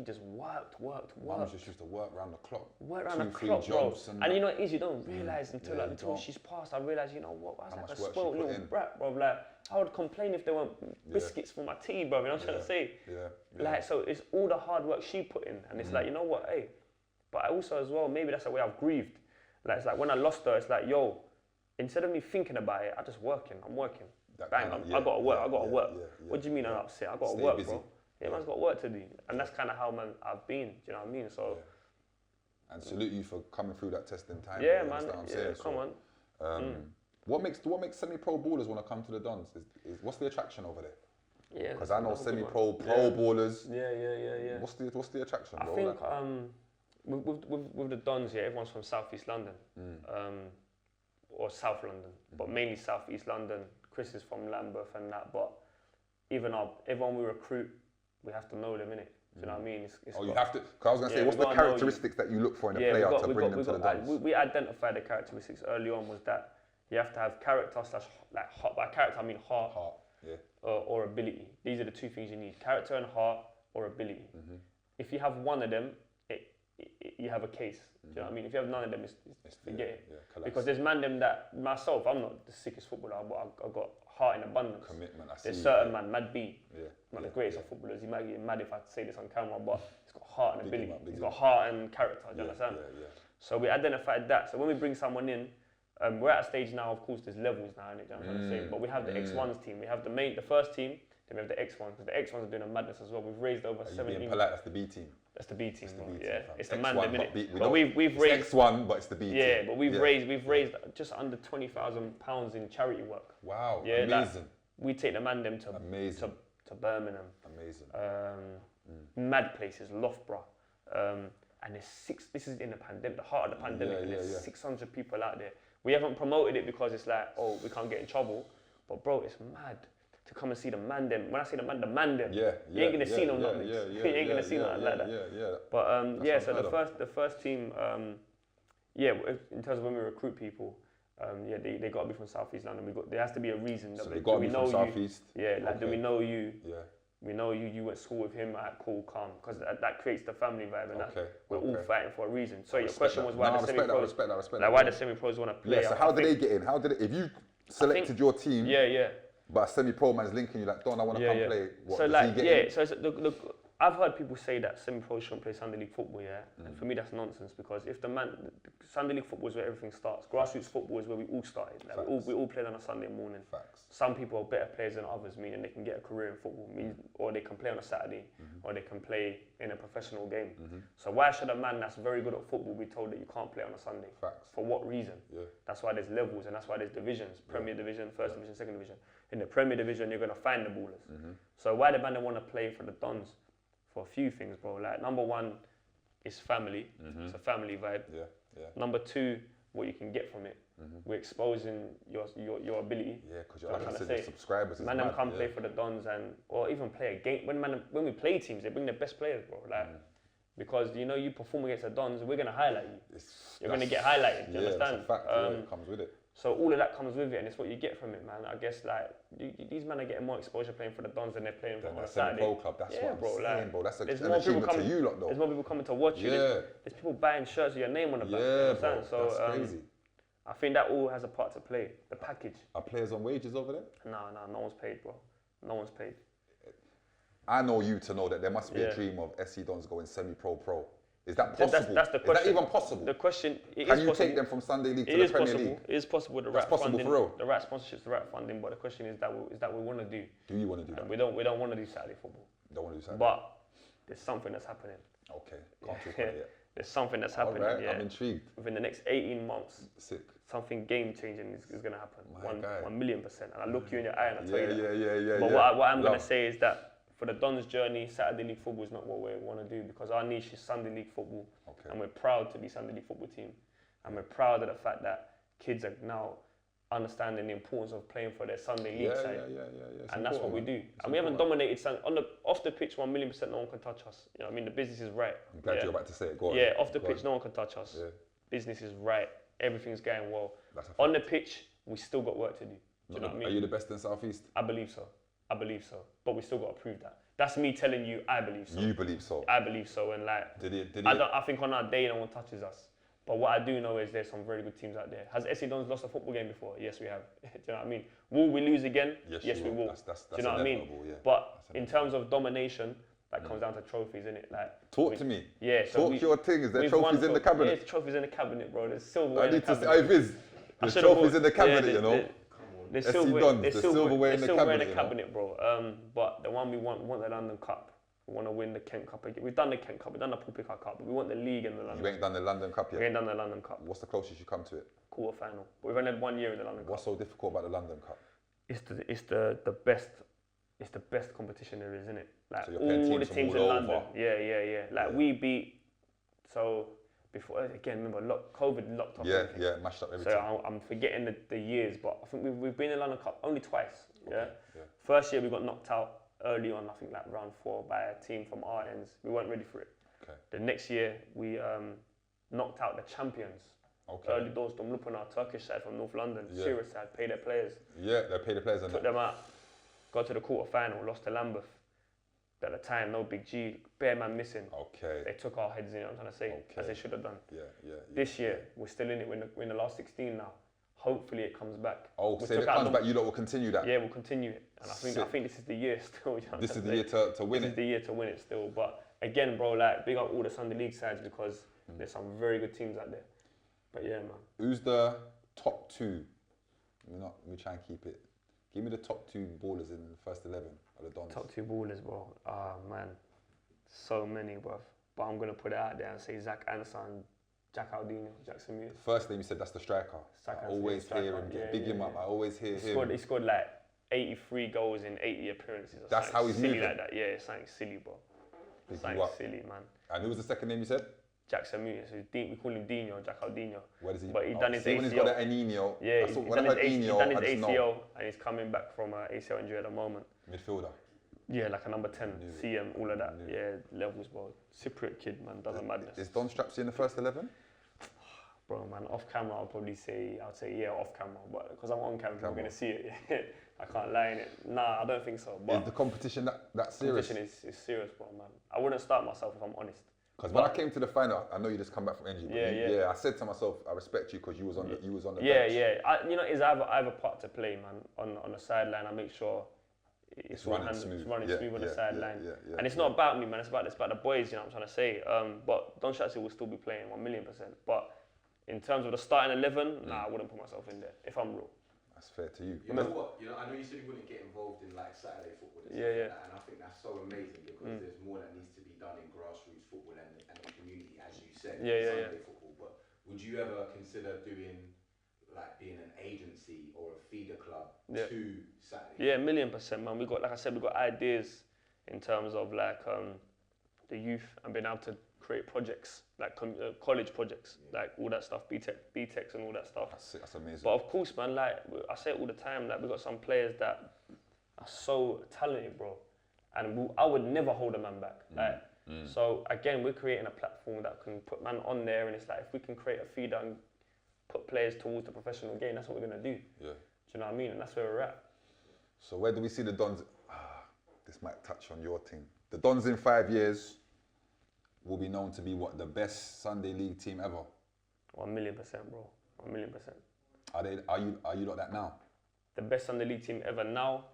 just worked. Mums just used to work round the clock. Work around the 2-3 clock, bro. jobs And you know what it is, you don't realise until Yeah, like, you until don't. she's passed, I realised, you know what, I was How like much a work she spoiled put little in. brat, bro. Like, I would complain if there weren't biscuits for my tea, bro. You know what I'm trying to say? Yeah. Like, so it's all the hard work she put in. And it's like, you know what, hey. But I also as well, maybe that's the way I've grieved. Like, it's like when I lost her, it's like, yo, instead of me thinking about it, I'm just working. I'm working. That Bang, kind of- I gotta work, yeah, I gotta yeah, work. yeah, What do you mean yeah. I'm upset? I gotta Stay work, busy. bro. Yeah, man's got work to do. And that's kind of how, man, I've been. Do you know what I mean? So, And salute you for coming through that testing time. yeah, bro, man. understand what I'm Yeah, saying? come So, on. What makes semi-pro ballers want to come to the Dons? Is what's the attraction over there? Yeah. Because I know that's a good semi-pro, one. pro ballers. Yeah. What's the attraction, I bro? think Like, with the Dons, yeah, everyone's from South East London, or South London, but mainly South East London. Chris is from Lambeth and that, but everyone we recruit, we have to know them, innit? Do you know what I mean? It's you got- have to. Because I was gonna say, Yeah, what's we the gotta know you. characteristics that you look for in a Yeah, player to bring them to the Dons? we identified the characteristics early on was that you have to have character / like heart. By character I mean heart, Yeah. or ability. These are the two things you need: character and heart, or ability. If you have one of them, you have a case. Do you know what I mean? If you have none of them, it's forget it. Yeah, collapse. Because there's man them that myself, I'm not the sickest footballer, but I've got heart in abundance. Commitment, I see. There's certain man, Mad B, Yeah, not yeah, the greatest yeah. of footballers. He might get mad if I say this on camera, but he's got heart and Big him ability. up, big He's him got up. heart and character. Do you understand? Yeah. So we identified that. So when we bring someone in, we're at a stage now. Of course, there's levels now, innit? Do you know what I'm trying to say? But we have the X1s team. We have the first team. Then we have the X1s, because the X1s are doing a madness as well. We've raised over Are you 17. being polite? That's the B team. That's the B team, bro. B team, Yeah, fam. it's the X1, man, but minute. we But don't- we've it's raised. X1, but it's the B team. Yeah, but we've Yeah. raised just under £20,000 in charity work. Wow, Yeah, amazing. we take the man them Amazing. to Birmingham, Amazing. mad places, Loughborough, and there's six. This is in the pandemic, the heart of the pandemic, and there's 600 people out there. We haven't promoted it because it's like, oh, we can't get in trouble, but bro, it's mad to come and see the man them. When I say the man them, you ain't gonna see no nothing. You ain't gonna see nothing like that. Yeah. But yeah, so unheard of. the first team, yeah, in terms of when we recruit people, yeah, they got to be from South East London. There has to be a reason. So that they got to we be know from you. South East. Yeah, like do we Okay. know you? Yeah. We know you went to school with him at cool, calm, because that creates the family vibe, and Okay, we're all okay. fighting for a reason. So your Respect question that. was why No, I the respect that, semi-pros, respect that, respect like that. why the semi-pros want to play. Yeah, so how did they get in? How did it, if you selected your team, Yeah. but a semi-pro man's linking you like, Don, I want to come play. What, So does like he get in? so it's I've heard people say that semi-pro shouldn't play Sunday League football, yeah? And for me, that's nonsense because if Sunday League football is where everything starts. Grassroots football is where we all started. Like we all played on a Sunday morning. Facts. Some people are better players than others, meaning they can get a career in football, or they can play on a Saturday, or they can play in a professional game. So why should a man that's very good at football be told that you can't play on a Sunday? Facts. For what reason? Yeah. That's why there's levels and that's why there's divisions. Premier Division, First Division, Second Division. In the Premier Division, you're going to find the ballers. So why the man want to play for the Dons? For a few things, bro. Like, number one, it's family. It's a family vibe. Yeah. Number two, what you can get from it. We're exposing your ability. Yeah, because So you're I'm like I trying said, to the subscribers is Man, mad. them come play for the Dons or even play a game. When we play teams, they bring the best players, bro. Like, because you perform against the Dons, we're gonna highlight you. You're gonna get highlighted. Do you understand? That's a fact. It comes with it. So all of that comes with it, and it's what you get from it, man. I guess like these men are getting more exposure playing for the Dons than they're playing for on a Saturday. Pro club. That's what I'm saying, bro. That's an achievement to you lot, though. There's more people coming to watch you. There's people buying shirts with your name on the back. Yeah, you bro. So that's crazy. I think that all has a part to play. The package. Are players on wages over there? No one's paid, bro. No one's paid. I know you to know that there must be a dream of SC Dons going semi-pro. Is that possible? That's the question. Is that even possible? The question Can you take them from Sunday League to the Premier League? It is possible. The That's right possible funding, for real. the right sponsorships, the right funding. But the question is that we want to do. Do you want to do that? And we don't want to do Saturday football. Don't want to do Saturday. But there's something that's happening. Okay, can't talk about it yet. There's something that's happening. All right, yeah. I'm intrigued. Within the next 18 months, Sick. something game changing is going to happen. My guy. 1,000,000%. And I look you in your eye and I tell you that. Yeah. But what I'm going to say is that for the Dons journey, Saturday League football is not what we want to do because our niche is Sunday League football. Okay. And we're proud to be Sunday League football team. And we're proud of the fact that kids are now understanding the importance of playing for their Sunday League side. Yeah. And that's what we do. And we haven't dominated off the pitch 1,000,000%. No one can touch us. You know what I mean? The business is right. I'm glad you're about to say it. Go on. Yeah, off the pitch, no one can touch us. Yeah. Business is right. Everything's going well. That's a fact. On the pitch, we still got work to do. Do you know what I mean? Are you the best in South East? I believe so. But we still got to prove that. That's me telling you, I believe so. You believe so? I believe so. And like, I think on our day, no one touches us. But what I do know is there's some very good teams out there. Has SC Dons lost a football game before? Yes, we have. Do you know what I mean? Will we lose again? Yes, we will. That's do you know what I mean? Yeah. But in terms of domination, that comes down to trophies, innit? Like, Talk to me. Yeah. So Talk your thing. Is there trophies in the cabinet? Yeah, there's trophies in the cabinet, bro. There's silverware in the cabinet. I Viz. There's trophies in the cabinet, you know. There's SC Dons, there's silverware in the cabinet, bro. But the one we want the London Cup. We want to win the Kent Cup again. We've done the Kent Cup, we've done the Paul Picard Cup, but we want the league and the London. You ain't done the London Cup yet? We ain't done the London Cup. What's the closest you come to it? Quarter final. But we've only had 1 year in the London Cup. What's so difficult about the London Cup? It's the best competition there is, isn't it? Like So you're playing all the teams teams from in all London. over. Yeah. Like we beat. So before again, remember COVID locked off. everything. Yeah, mashed up everything. So I'm forgetting the years, but I think we've been in the London Cup only twice. Okay, yeah. First year we got knocked out early on, I think like round 4 by a team from our ends. We weren't ready for it. Okay. The next year we knocked out the champions. Okay. Early doors, Dumlupana, Turkish side from North London, Yeah. Syria side, paid their players. Yeah, they pay the players and Took them out, got to the quarter final, lost to Lambeth. At the time, no Big G, bare man missing. Okay. They took our heads in, I'm trying to say, as they should have done. Yeah. This year, we're still in it, we're in the last 16 now. Hopefully it comes back. Oh, We say if took it out comes back, you lot will continue that? Yeah, we'll continue it. And I Sick. think this is the year still. You know This what is I'm the year saying? to win This is it? the year to win it still. But again, bro, like, big up all the Sunday League sides because there's some very good teams out there. But yeah, man. Who's the top 2? We try and keep it. Give me the top 2 ballers in the first 11 of the Dons. Top 2 ballers, bro. Ah, man. So many, bro. But I'm going to put it out there and say Zach Ansan, Jack Aldino, Jackson Mewes. First name you said that's the striker. Zach I Ansan, always striker. hear him. Yeah, Big him yeah, up. I always hear He him. scored like 83 goals in 80 appearances. Or That's something how he's silly moving. like that. Yeah, it's something silly, bro. Big you Something up. silly, man. And who was the second name you said? Jackson Mewes. We call him Dino, Jack Aldino. Where does he? But he done his see, when he's ACL. got an Anino. Yeah, When I heard he's Eno, done I his just know. ACL and he's coming back from ACL injury at the moment. Midfielder. Yeah, like a number 10, CM, all of that. Knew Yeah, levels, bro. Cypriot kid, man, does a madness. Is Don Strapzy in the first 11? Bro, man, off camera, I'd say yeah, off camera, but because I'm on camera, I'm gonna see it. I can't lie in it. Nah, I don't think so. But Is the competition that serious? competition is serious, bro, man. I wouldn't start myself if I'm honest. Because when I came to the final, I know you just come back from injury. But Yeah. I said to myself, I respect you because you was on the Yeah, bench. yeah. I have a part to play, man. On the sideline, I make sure it's running it's smooth. running Yeah, smooth on yeah, the sideline. yeah, And it's not about me, man. It's about the boys. You know what I'm trying to say. But Don Strapzy will still be playing 1,000,000%. But in terms of the starting 11, nah, I wouldn't put myself in there if I'm real. That's fair to you. You know what? You know, I know you said you wouldn't get involved in like Saturday football and stuff like that, and I think that's so amazing because there's more that needs to be done in grassroots football and the community, as you said, Sunday football. But would you ever consider doing like being an agency or a feeder club to Saturday? Yeah, 1,000,000%, man. We got, like I said, we got ideas in terms of like the youth and being able to create projects, like college projects, like all that stuff, BTECs and all that stuff. That's amazing. But of course, man, like I say it all the time, like we got some players that are so talented, bro, and I would never hold a man back. Like, so again, we're creating a platform that can put man on there, and it's like if we can create a feeder and put players towards the professional game, that's what we're gonna do. Yeah. Do you know what I mean? And that's where we're at. So where do we see the Dons? This might touch on your team. The Dons in 5 years will be known to be what, the best Sunday League team ever. 1,000,000%, bro. 1,000,000%. Are you not that now? The best Sunday League team ever now?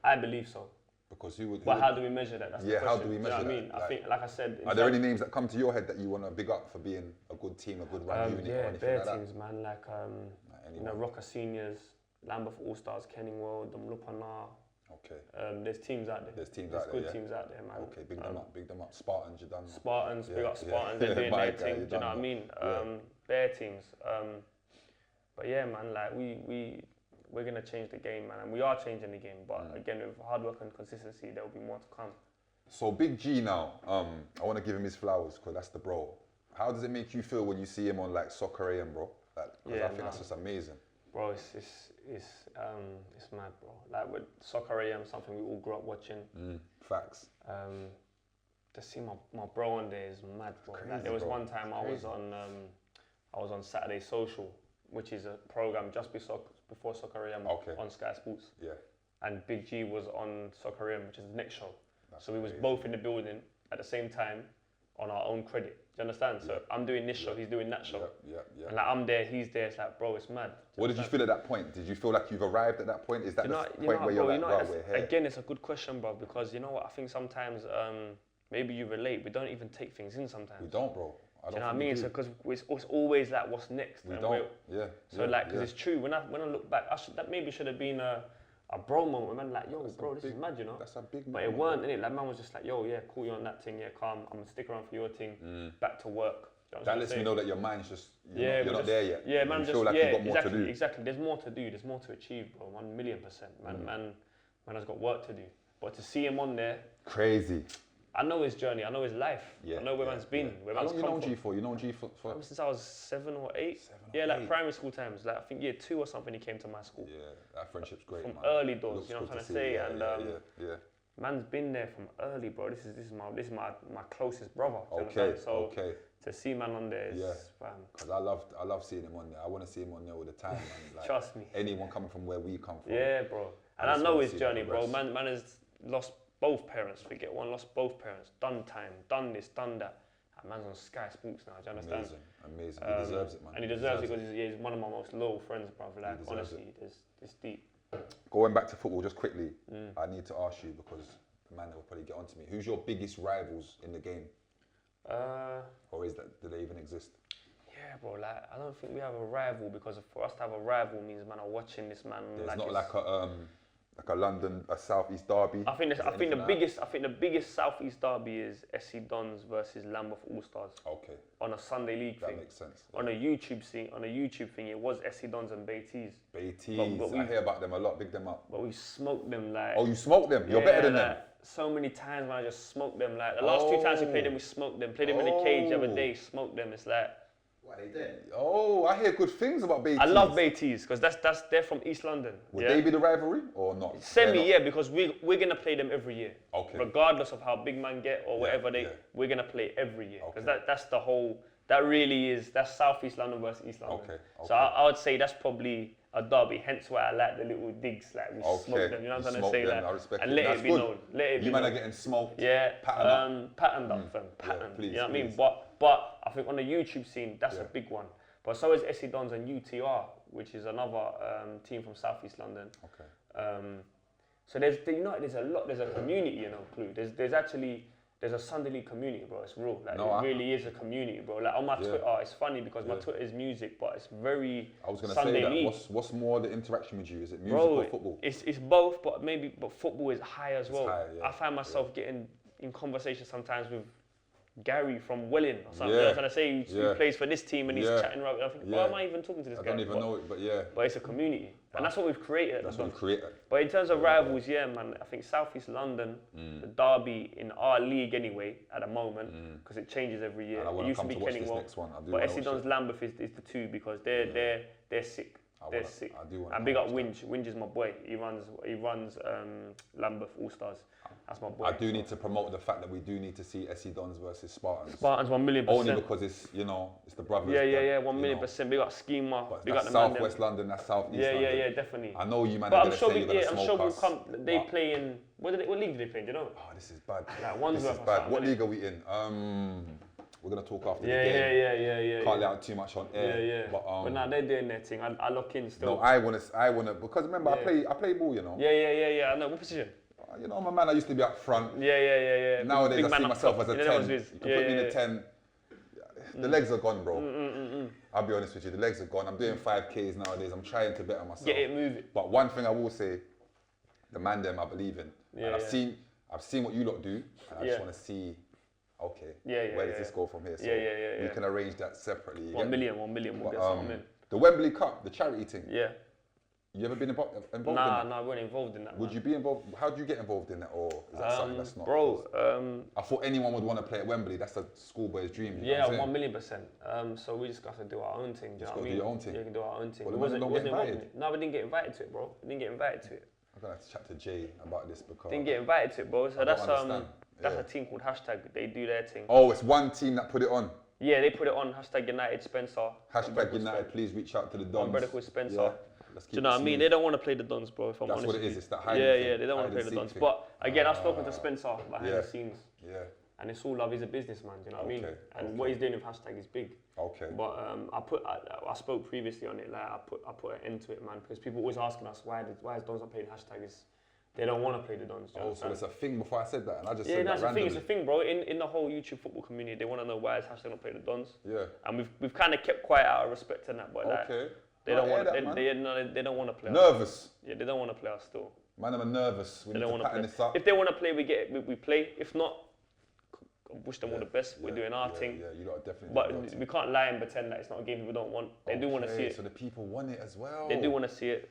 I believe so. Because who would? But how do we measure that? That's the question. how do we measure you know that? what I mean? I think, like I said. Are there any names that come to your head that you want to big up for being a good team, a good run unit, or anything bare like teams, man. Like Rocker Seniors, Lambeth All Stars, Kenningwell, Dumlupana. Okay. There's teams out there. There's good teams out there, man. Okay, big them up, big them up. Spartans, you done. Spartans, big up Spartans. They're doing their thing. Do you know what I mean? Bare teams. But yeah, man. Like we're gonna change the game, man, and we are changing the game. But again, with hard work and consistency, there will be more to come. So Big G now, I want to give him his flowers because that's the bro. How does it make you feel when you see him on like Soccer AM, bro? Like, I think that's just amazing. Bro, it's mad, bro. Like with Soccer AM, something we all grew up watching. Facts. To see my bro on there is mad, bro. Crazy, like, there was bro. one time I was on Saturday Social, which is a program just before Soccer AM on Sky Sports. Yeah. And Big G was on Soccer AM, which is the next show. That's so we was crazy. both in the building at the same time on our own credit. Do you understand? So I'm doing this show, he's doing that show. Yeah. And like I'm there, he's there. It's like, bro, it's mad. What did you feel at that point? Did you feel like you've arrived at that point? Is that the point where you're like, bro, we're here? Again, it's a good question, bro, because you know what? I think sometimes maybe you relate. We don't even take things in sometimes. We don't, bro. Do you know what I mean? So because it's always like, what's next? We don't. Yeah. So like, because it's true. When I look back, that maybe should have been a bro moment. Man, like, yo, bro, this is mad, you know. That's a big. But it weren't, innit? Like, man was just like, yo, yeah, cool, you're on that thing, yeah, calm. I'm gonna stick around for your thing. Back to work. You know that lets me know that your mind's just you're not just, there yet. Yeah, man, you just feel like you've got more exactly, to do. Exactly. There's more to do. There's more to achieve, bro. 1,000,000%. Man has got work to do. But to see him on there, crazy. I know his journey. I know his life. I know where man's been. Where How man's long come you known from. G for? You known G for? Since I was 7 or 8. Like primary school times. Like I think year 2 or something, he came to my school. Yeah, that friendship's great, from man. early doors. Looks You know what I'm good trying to say? Yeah. And man's been there from early, bro. This is my closest brother. Okay. So to see man on there is fam. Because I love seeing him on there. I want to see him on there all the time, man. Like, trust me. Anyone coming from where we come from. Yeah, bro. And I know his journey, bro. Man has lost both parents. Forget one, lost both parents. Done time, done this, done that. And man's on Sky Sports now. Do you understand? Amazing. He deserves it, man. And he deserves it because he's one of my most loyal friends, bro. Like honestly, it's deep. Going back to football just quickly, I need to ask you because the man that will probably get onto me. Who's your biggest rivals in the game? Or do they even exist? Yeah, bro. Like I don't think we have a rival because for us to have a rival means man are watching this man. There's not like a London, a Southeast derby. I think the biggest Southeast derby is SC Dons versus Lambeth All Stars. Okay. On a Sunday league thing. That makes sense. Yeah. On a YouTube thing, it was SC Dons and Baytees. Baytees, I hear about them a lot. Big them up. But we smoked them like. Oh, you smoked them. You're better than them. So many times when I just smoked them. Like the last 2 times we played them, we smoked them. Played them in the cage the other day, smoked them. It's like. What they did? Oh, I hear good things about Baytees. I love Baytees because they're from East London. Would they be the rivalry or not? Semi, because we're gonna play them every year. Okay. Regardless of how big man get or whatever we're gonna play every year because that's the whole. That's South East London versus East London. Okay. So I would say that's probably a derby. Hence why I like the little digs, like we smoke them. You know what I'm trying to say, like, I respect and it. let That's it be good. known. Let it be You man known. are getting smoked. Yeah. Patterned up, fam. Patterned. Please, you know what I mean? please. But I think on the YouTube scene, that's a big one. But so is SC Dons and UTR, which is another team from South East London. Okay. So there's a community, you know, Clue. There's a Sunday League community, bro. It's real. Like, really is a community, bro. Like on my Twitter, it's funny because my Twitter is music, but it's very I was gonna Sunday say that. League. What's more the interaction with you? Is it music Bro, or football? It's both, but football is high as well. High, yeah. I find myself getting in conversation sometimes with Gary from Welling or something. Yeah. You know what I'm trying to say? He plays for this team and he's chatting rubbish. I think, why am I even talking to this guy? I don't even know it, but yeah. But it's a community. And that's what we've created. That's what we've created. But in terms of rivals, yeah, man, I think South East London, the derby in our league anyway, at the moment, because it changes every year. It used to be Kenningwell. But SC Dons Lambeth is the two because they're sick. They're sick. And big up Winch. Winch is my boy. He runs Lambeth All Stars. That's my boy. I do need to promote the fact that we do need to see SC Dons versus Spartans. Spartans 1,000,000%. Only because it's it's the brothers. Yeah, 1,000,000%. Big up Schema. But big that's up South West London. That's South East London. Yeah, definitely. I know you, man. But I'm sure we'll come. They play in what league do they play? Do you know? Oh, this is bad. Like Wandsworth. This is bad. What league are we in? We're gonna talk after the game. Yeah. Can't let out too much on air. Yeah. But now they're doing their thing. I lock in still. No, I wanna because remember I play ball, you know. Yeah. I know. What position? You know, my man, I used to be up front. Yeah. Nowadays, Big I see man myself up as a top. 10. You can put me in a 10. The legs are gone, bro. I'll be honest with you, the legs are gone. I'm doing 5Ks nowadays. I'm trying to better myself. Get it moving. But one thing I will say, the man them I believe in. And I've seen what you lot do, and I just want to see, okay, where does this go from here? So we can arrange that separately. 1 million, we'll get something in. The Wembley Cup, the charity thing. Yeah. You ever been involved in that? Nah, I wasn't involved in that. Would you be involved? How do you get involved in that, or is that something that's not? Bro, I thought anyone would want to play at Wembley. That's a schoolboy's dream. You yeah, know 1,000,000%. So we just got to do our own thing. Do you know what I mean? Do your own thing. Yeah, we can do our own thing. Well, wasn't invited. No, we didn't get invited to it, bro. We didn't get invited to it. I'm gonna have to chat to Jay about this because didn't get invited to it, bro. So that's yeah. a team called Hashtag. They do their thing. Oh, it's one team that put it on. Yeah, they put it on. Hashtag United Spencer. Hashtag United. Please reach out to the Dons. My brother called Spencer. Yeah. Do you know what I mean? They don't want to play the Dons, bro. If I'm honest. That's what it is. It's that hiding thing. Yeah, they don't want to play the Dons. But again, I've spoken to Spencer behind the scenes. Yeah. And it's all love. He's a businessman. Do you know what I mean? And what he's doing with Hashtag is big. Okay. But I spoke previously on it. Like I put an end to it, man. Because people always asking us why is Dons not playing Hashtag? They don't want to play the Dons. So there's a thing before I said that, and I just said said that randomly. It's a thing, bro. In the whole YouTube football community, they want to know why is Hashtag not playing the Dons. Yeah. And we've kind of kept quiet out of respect to that, but like they don't want they don't want to play. Nervous. Us. Yeah, they don't want to play us still. Man, I'm nervous. We need to pattern this up. If they want to play, we play. If not, I wish them all the best. We're doing our thing. Yeah, you got definitely. But we can't lie and pretend that it's not a game people don't want. They do want to see it. So the people want it as well. They do want to see it.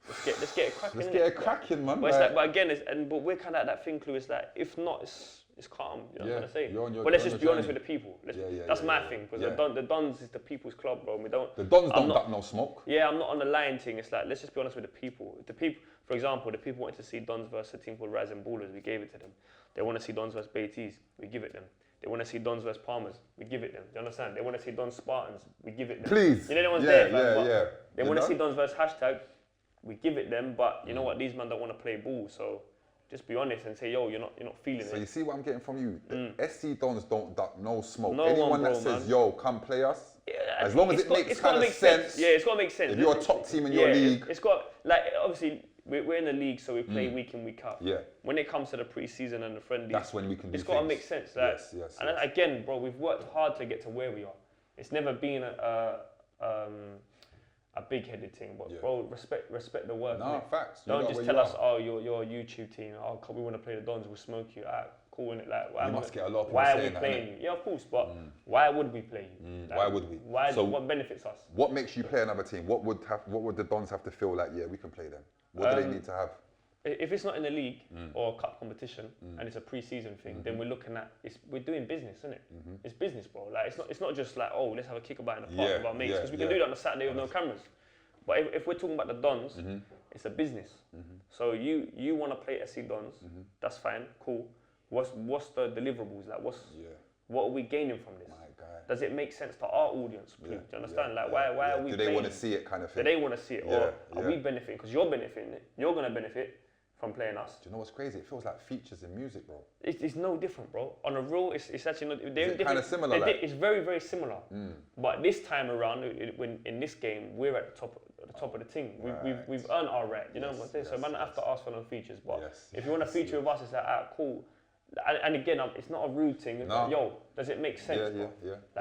Let's get it cracking. Let's get it cracking, man. But again, but we're kind of at that thing, Clue. It's like if not, it's calm. You know what I'm trying to say? But let's just be honest with the people. That's my thing because the Dons is the people's club, bro. The Dons don't duck no smoke. Yeah, I'm not on the lying thing. It's like let's just be honest with the people. The people, for example, the people wanted to see Dons versus a team called Rising Ballers. We gave it to them. They want to see Dons versus Beatties. We give it them. They want to see Dons versus Palmers. We give it them. Do you understand? They want to see Dons Spartans. We give it them. Please. You know the ones there. Yeah. They want to see Dons versus Hashtag. We give it them, but you know what? These men don't want to play ball, so just be honest and say, yo, you're not feeling it. So you see what I'm getting from you? The SC Dons don't duck no smoke. No Anyone one, bro, that says, man. yo, come play us, as long as it makes kind of sense. Yeah, it's got to make sense. If you're a top team in your league. It's got, like, obviously, we're in the league, so we play week in, week out. Yeah. When it comes to the pre-season and the friendlies, that's when we can do it's got to make sense. Like, yes. And again, bro, we've worked hard to get to where we are. It's never been a big-headed thing, but bro, respect the work. No, facts. Don't just tell us, oh, you're a YouTube team. Oh, we want to play the Dons, we'll smoke you. Cool, innit? Like, you must get a lot of people why are we saying playing that, you? Yeah, of course, but why would we play you? Why would we? What benefits us? What makes you play another team? What would the Dons have to feel like? Yeah, we can play them. What do they need to have? If it's not in the league or cup competition and it's a pre-season thing, then we're looking at we're doing business, isn't it? It's business, bro. Like it's not just like, oh, let's have a kickabout in the park with our mates, because we can do that on a Saturday with no cameras. But if we're talking about the Dons, it's a business. So you want to play SC Dons, that's fine, cool. What's the deliverables? Like what are we gaining from this? My guy. Does it make sense to our audience? Do you understand? Why are we? Do they want to see it, kind of thing? Do they want to see it, or are we benefiting? Because you're benefiting. You're gonna benefit from playing us. Do you know what's crazy? It feels like features in music, bro. It's no different, bro. On a real, it's actually not. Is it kind of similar? It's very, very similar. But this time around, when in this game, we're at the top of the thing. We've earned our right. You know what I'm saying? So man, have to ask for no features. But if you want to feature with us, it's like, alright, cool. And again, it's not a rude thing. It's like, yo, does it make sense?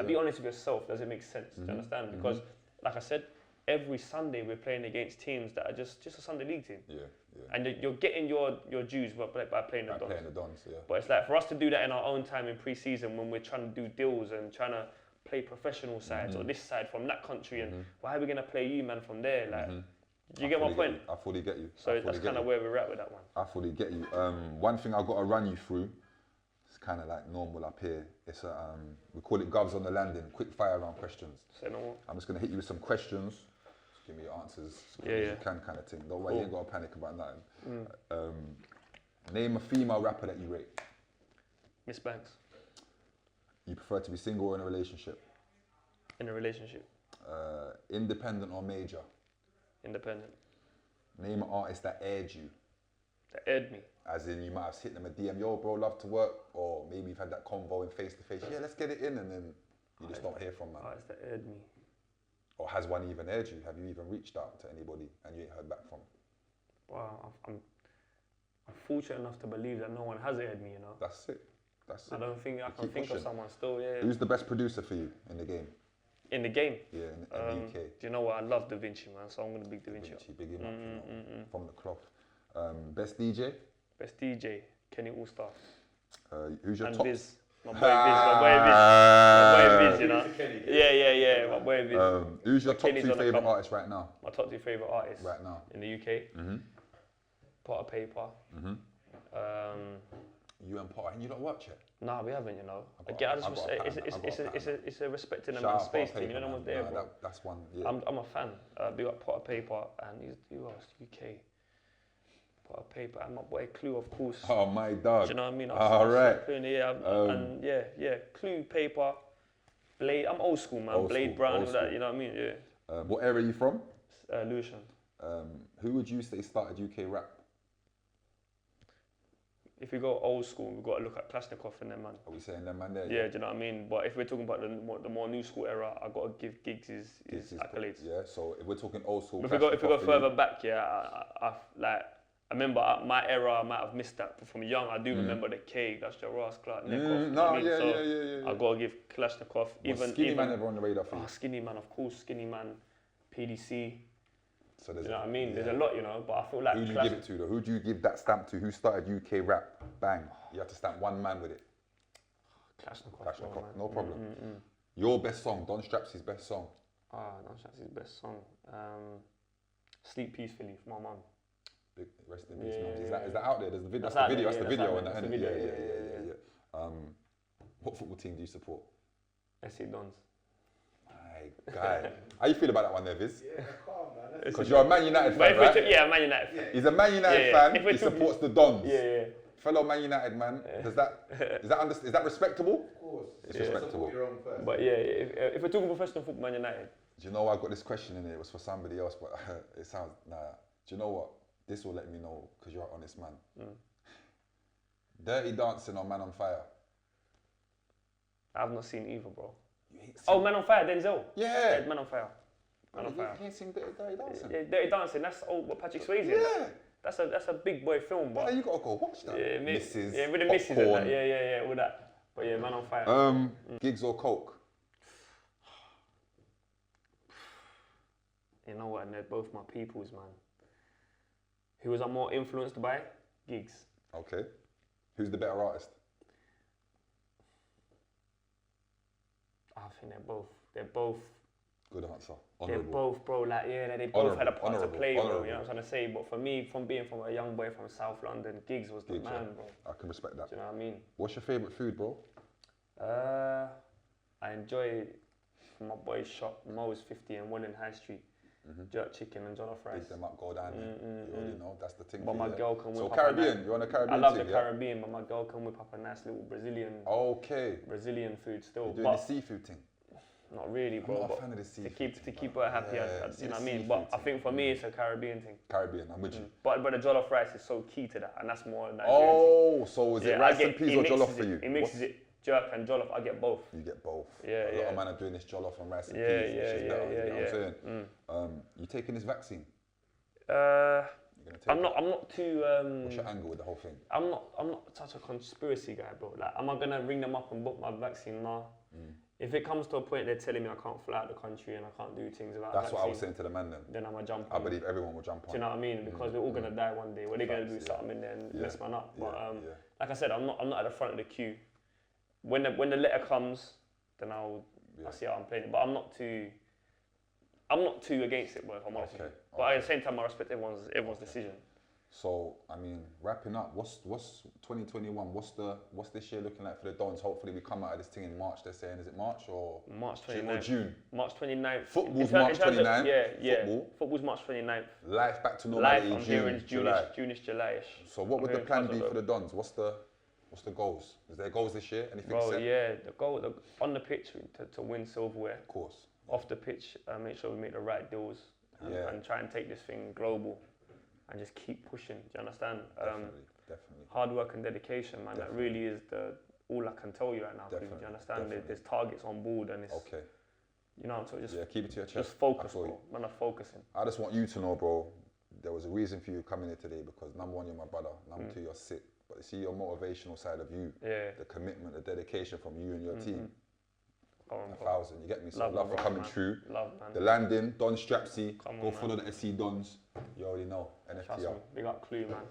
Be honest with yourself. Does it make sense? Do you understand? Because, like I said, every Sunday we're playing against teams that are just a Sunday league team. And you're getting your dues by playing the Dons. But it's like for us to do that in our own time in pre-season when we're trying to do deals and trying to play professional sides or this side from that country, and why are we gonna play you, man, from there? Like, do you get my point? I fully get you. So that's kind of where we're at with that one. I fully get you. One thing I've got to run you through. It's kind of like normal up here. It's we call it Govs on the Landing. Quick fire round questions. Say no more. I'm just gonna hit you with some questions. Just give me your answers as quick as you can, kind of thing. Don't worry, you ain't got to panic about nothing. Name a female rapper that you rate. Miss Banks. You prefer to be single or in a relationship? In a relationship. Independent or major? Independent. Name an artist that aired you. That aired me. As in, you might have hit them a DM, yo, bro, love to work, or maybe you've had that convo in face to face. Yeah, let's get it in, and then you just don't hear from man. Artist that aired me. Or has one even aired you? Have you even reached out to anybody and you ain't heard back from? Wow, I'm fortunate enough to believe that no one has aired me. You know. That's it. I don't think I can think of someone still. Yeah. Who's the best producer for you in the game? In the game? Yeah, in the UK. Do you know what? I love Da Vinci, man. So I'm gonna big Da Vinci. Big him up, you know, from the cloth. Best DJ? Best DJ, Kenny Allstar. Who's your and top? Biz. My boy Biz, you know. Yeah. My boy Biz. Who's your top 2 favourite artists right now? My top 2 favourite artists right now in the UK. Pot of Paper. You and Potter, and you don't watch it? Nah, we haven't, you know. It's a respecting a man's space thing. You know what's there, bro. That's one. Yeah. I'm a fan. Big up Pot of Paper and who else? UK. Pot of Paper and my boy Clue, of course. Oh my dog. Do you know what I mean? All right. And Clue, Paper, Blade. I'm old school, man. Blade Brown, all that. You know what I mean? Yeah. What area are you from? Lewisham. Who would you say started UK rap? If we go old school, we've got to look at Kalashnikov and them, man. Are we saying them, man, there? Yeah, do you know what I mean? But if we're talking about the more new school era, I've got to give Giggs his accolades. Yeah, so if we're talking old school... If we go further back, I remember my era, I might have missed that. But from young, I do remember the K, that's your Ross Clark, Neckov. Yeah. I've got to give Kalashnikov. Skinny Man ever on the radar for you? Skinny Man, of course. Skinny Man, PDC. So you know what I mean? There's a lot, you know, but I feel like... Who do you give it to, though? Who do you give that stamp to? Who started UK rap? Bang. You have to stamp one man with it. Kalashnikov, no problem. Your best song, Don Strapzy's best song? Don Strapzy's best song. Sleep Peacefully for my mum. Big rest in peace, man. Is that out there? There's the video. That's the video. Yeah. What football team do you support? SC Dons. My guy. How you feel about that one there, Viz? Yeah, calm, man. Because you're a Man United fan, right? Man United fan. He's a Man United fan. He supports the Dons. Yeah. Fellow Man United man. Is that respectable? Of course. It's respectable. Support your own first. But yeah, if we're talking professional football, Man United. Do you know I got this question in it? It was for somebody else, but it sounds Do you know what? This will let me know because you're an honest man. Dirty Dancing or Man on Fire? I've not seen either, bro. Man on Fire, Denzel. Yeah. Man on Fire. Man on Fire. You ain't seen Dirty Dancing? Yeah, Dirty Dancing. That's old. What Patrick Swayze? Yeah. That's a big boy film, but you gotta go watch that. Yeah, Mrs. Yeah, with the misses and that. Yeah, all that. But yeah, Man on Fire. Gigs or Coke? You know what? And they're both my peoples, man. Who was I more influenced by? Gigs. Okay. Who's the better artist? I think they're both. Good answer. Honourable. They're both, bro. Like, they both had a part to play, bro. You know what I'm trying to say? But for me, from being from a young boy from South London, Gigs was the man, bro. I can respect that. Do you know what I mean? What's your favourite food, bro? I enjoy from my boy's shop, Mo's 50 and 1 in High Street. Jerk chicken and jollof rice. Big them up, go down there. You already know, that's the thing. But my girl can whip up. So Caribbean, you're on a Caribbean. I love the Caribbean, but my girl can whip up a nice little Brazilian food still. You're doing the seafood thing? Not really, bro. I'm not a fan of the seafood. To keep her happy, you know what I mean? But I think for me, it's a Caribbean thing. Caribbean, I'm with you. But the jollof rice is so key to that, and that's more Nigerian thing. So is it rice and peas or jollof for you? It mixes it. Jerk and jollof, I get both. You get both. Yeah, A lot of men are doing this jollof and rice and peas, which is better, you know what I'm saying? You taking this vaccine? I'm not too. What's your angle with the whole thing? I'm not such a conspiracy guy, bro. Like, am I gonna ring them up and book my vaccine? Nah. If it comes to a point they're telling me I can't fly out the country and I can't do things without That's vaccine, what I was saying to the man then I'm gonna jump I on. believe everyone will jump on. Do you know what I mean? Because we're all gonna die one day. What are they gonna do? Something in there and mess man up. But like I said, I'm not at the front of the queue. When the letter comes, then I'll see how I'm playing it. But I'm not too against it, bro, if I'm honest with you. But at the same time, I respect everyone's decision. So, I mean, wrapping up, what's 2021? What's this year looking like for the Dons? Hopefully we come out of this thing in March, they're saying. Is it March or March 29th? June or June? March 29th. Football's March 29th? Yeah. Football's March 29th. Life back to normality Life, I'm hearing June-ish, July-ish. So what would the plan be for the Dons? What's the goals? Is there goals this year? Anything Bro, set? yeah, the goal on the pitch to win silverware. Of course. Off the pitch, make sure we make the right deals and try and take this thing global and just keep pushing. Do you understand? Definitely. Hard work and dedication, man. That really is all I can tell you right now. Do you understand? There's targets on board and it's okay. You know, so just keep it to your chest. Just focus, bro. Man, I'm focusing. I just want you to know, bro. There was a reason for you coming here today because number one, you're my brother. Number two, you're sick. But you see your motivational side of you, the commitment, the dedication from you and your team. 1,000, you get me? So love for coming true. Love, man. The landing, Don Strapzy. Go follow the SC Dons. You already know. Trust me. NFTR. Big up Clue, man.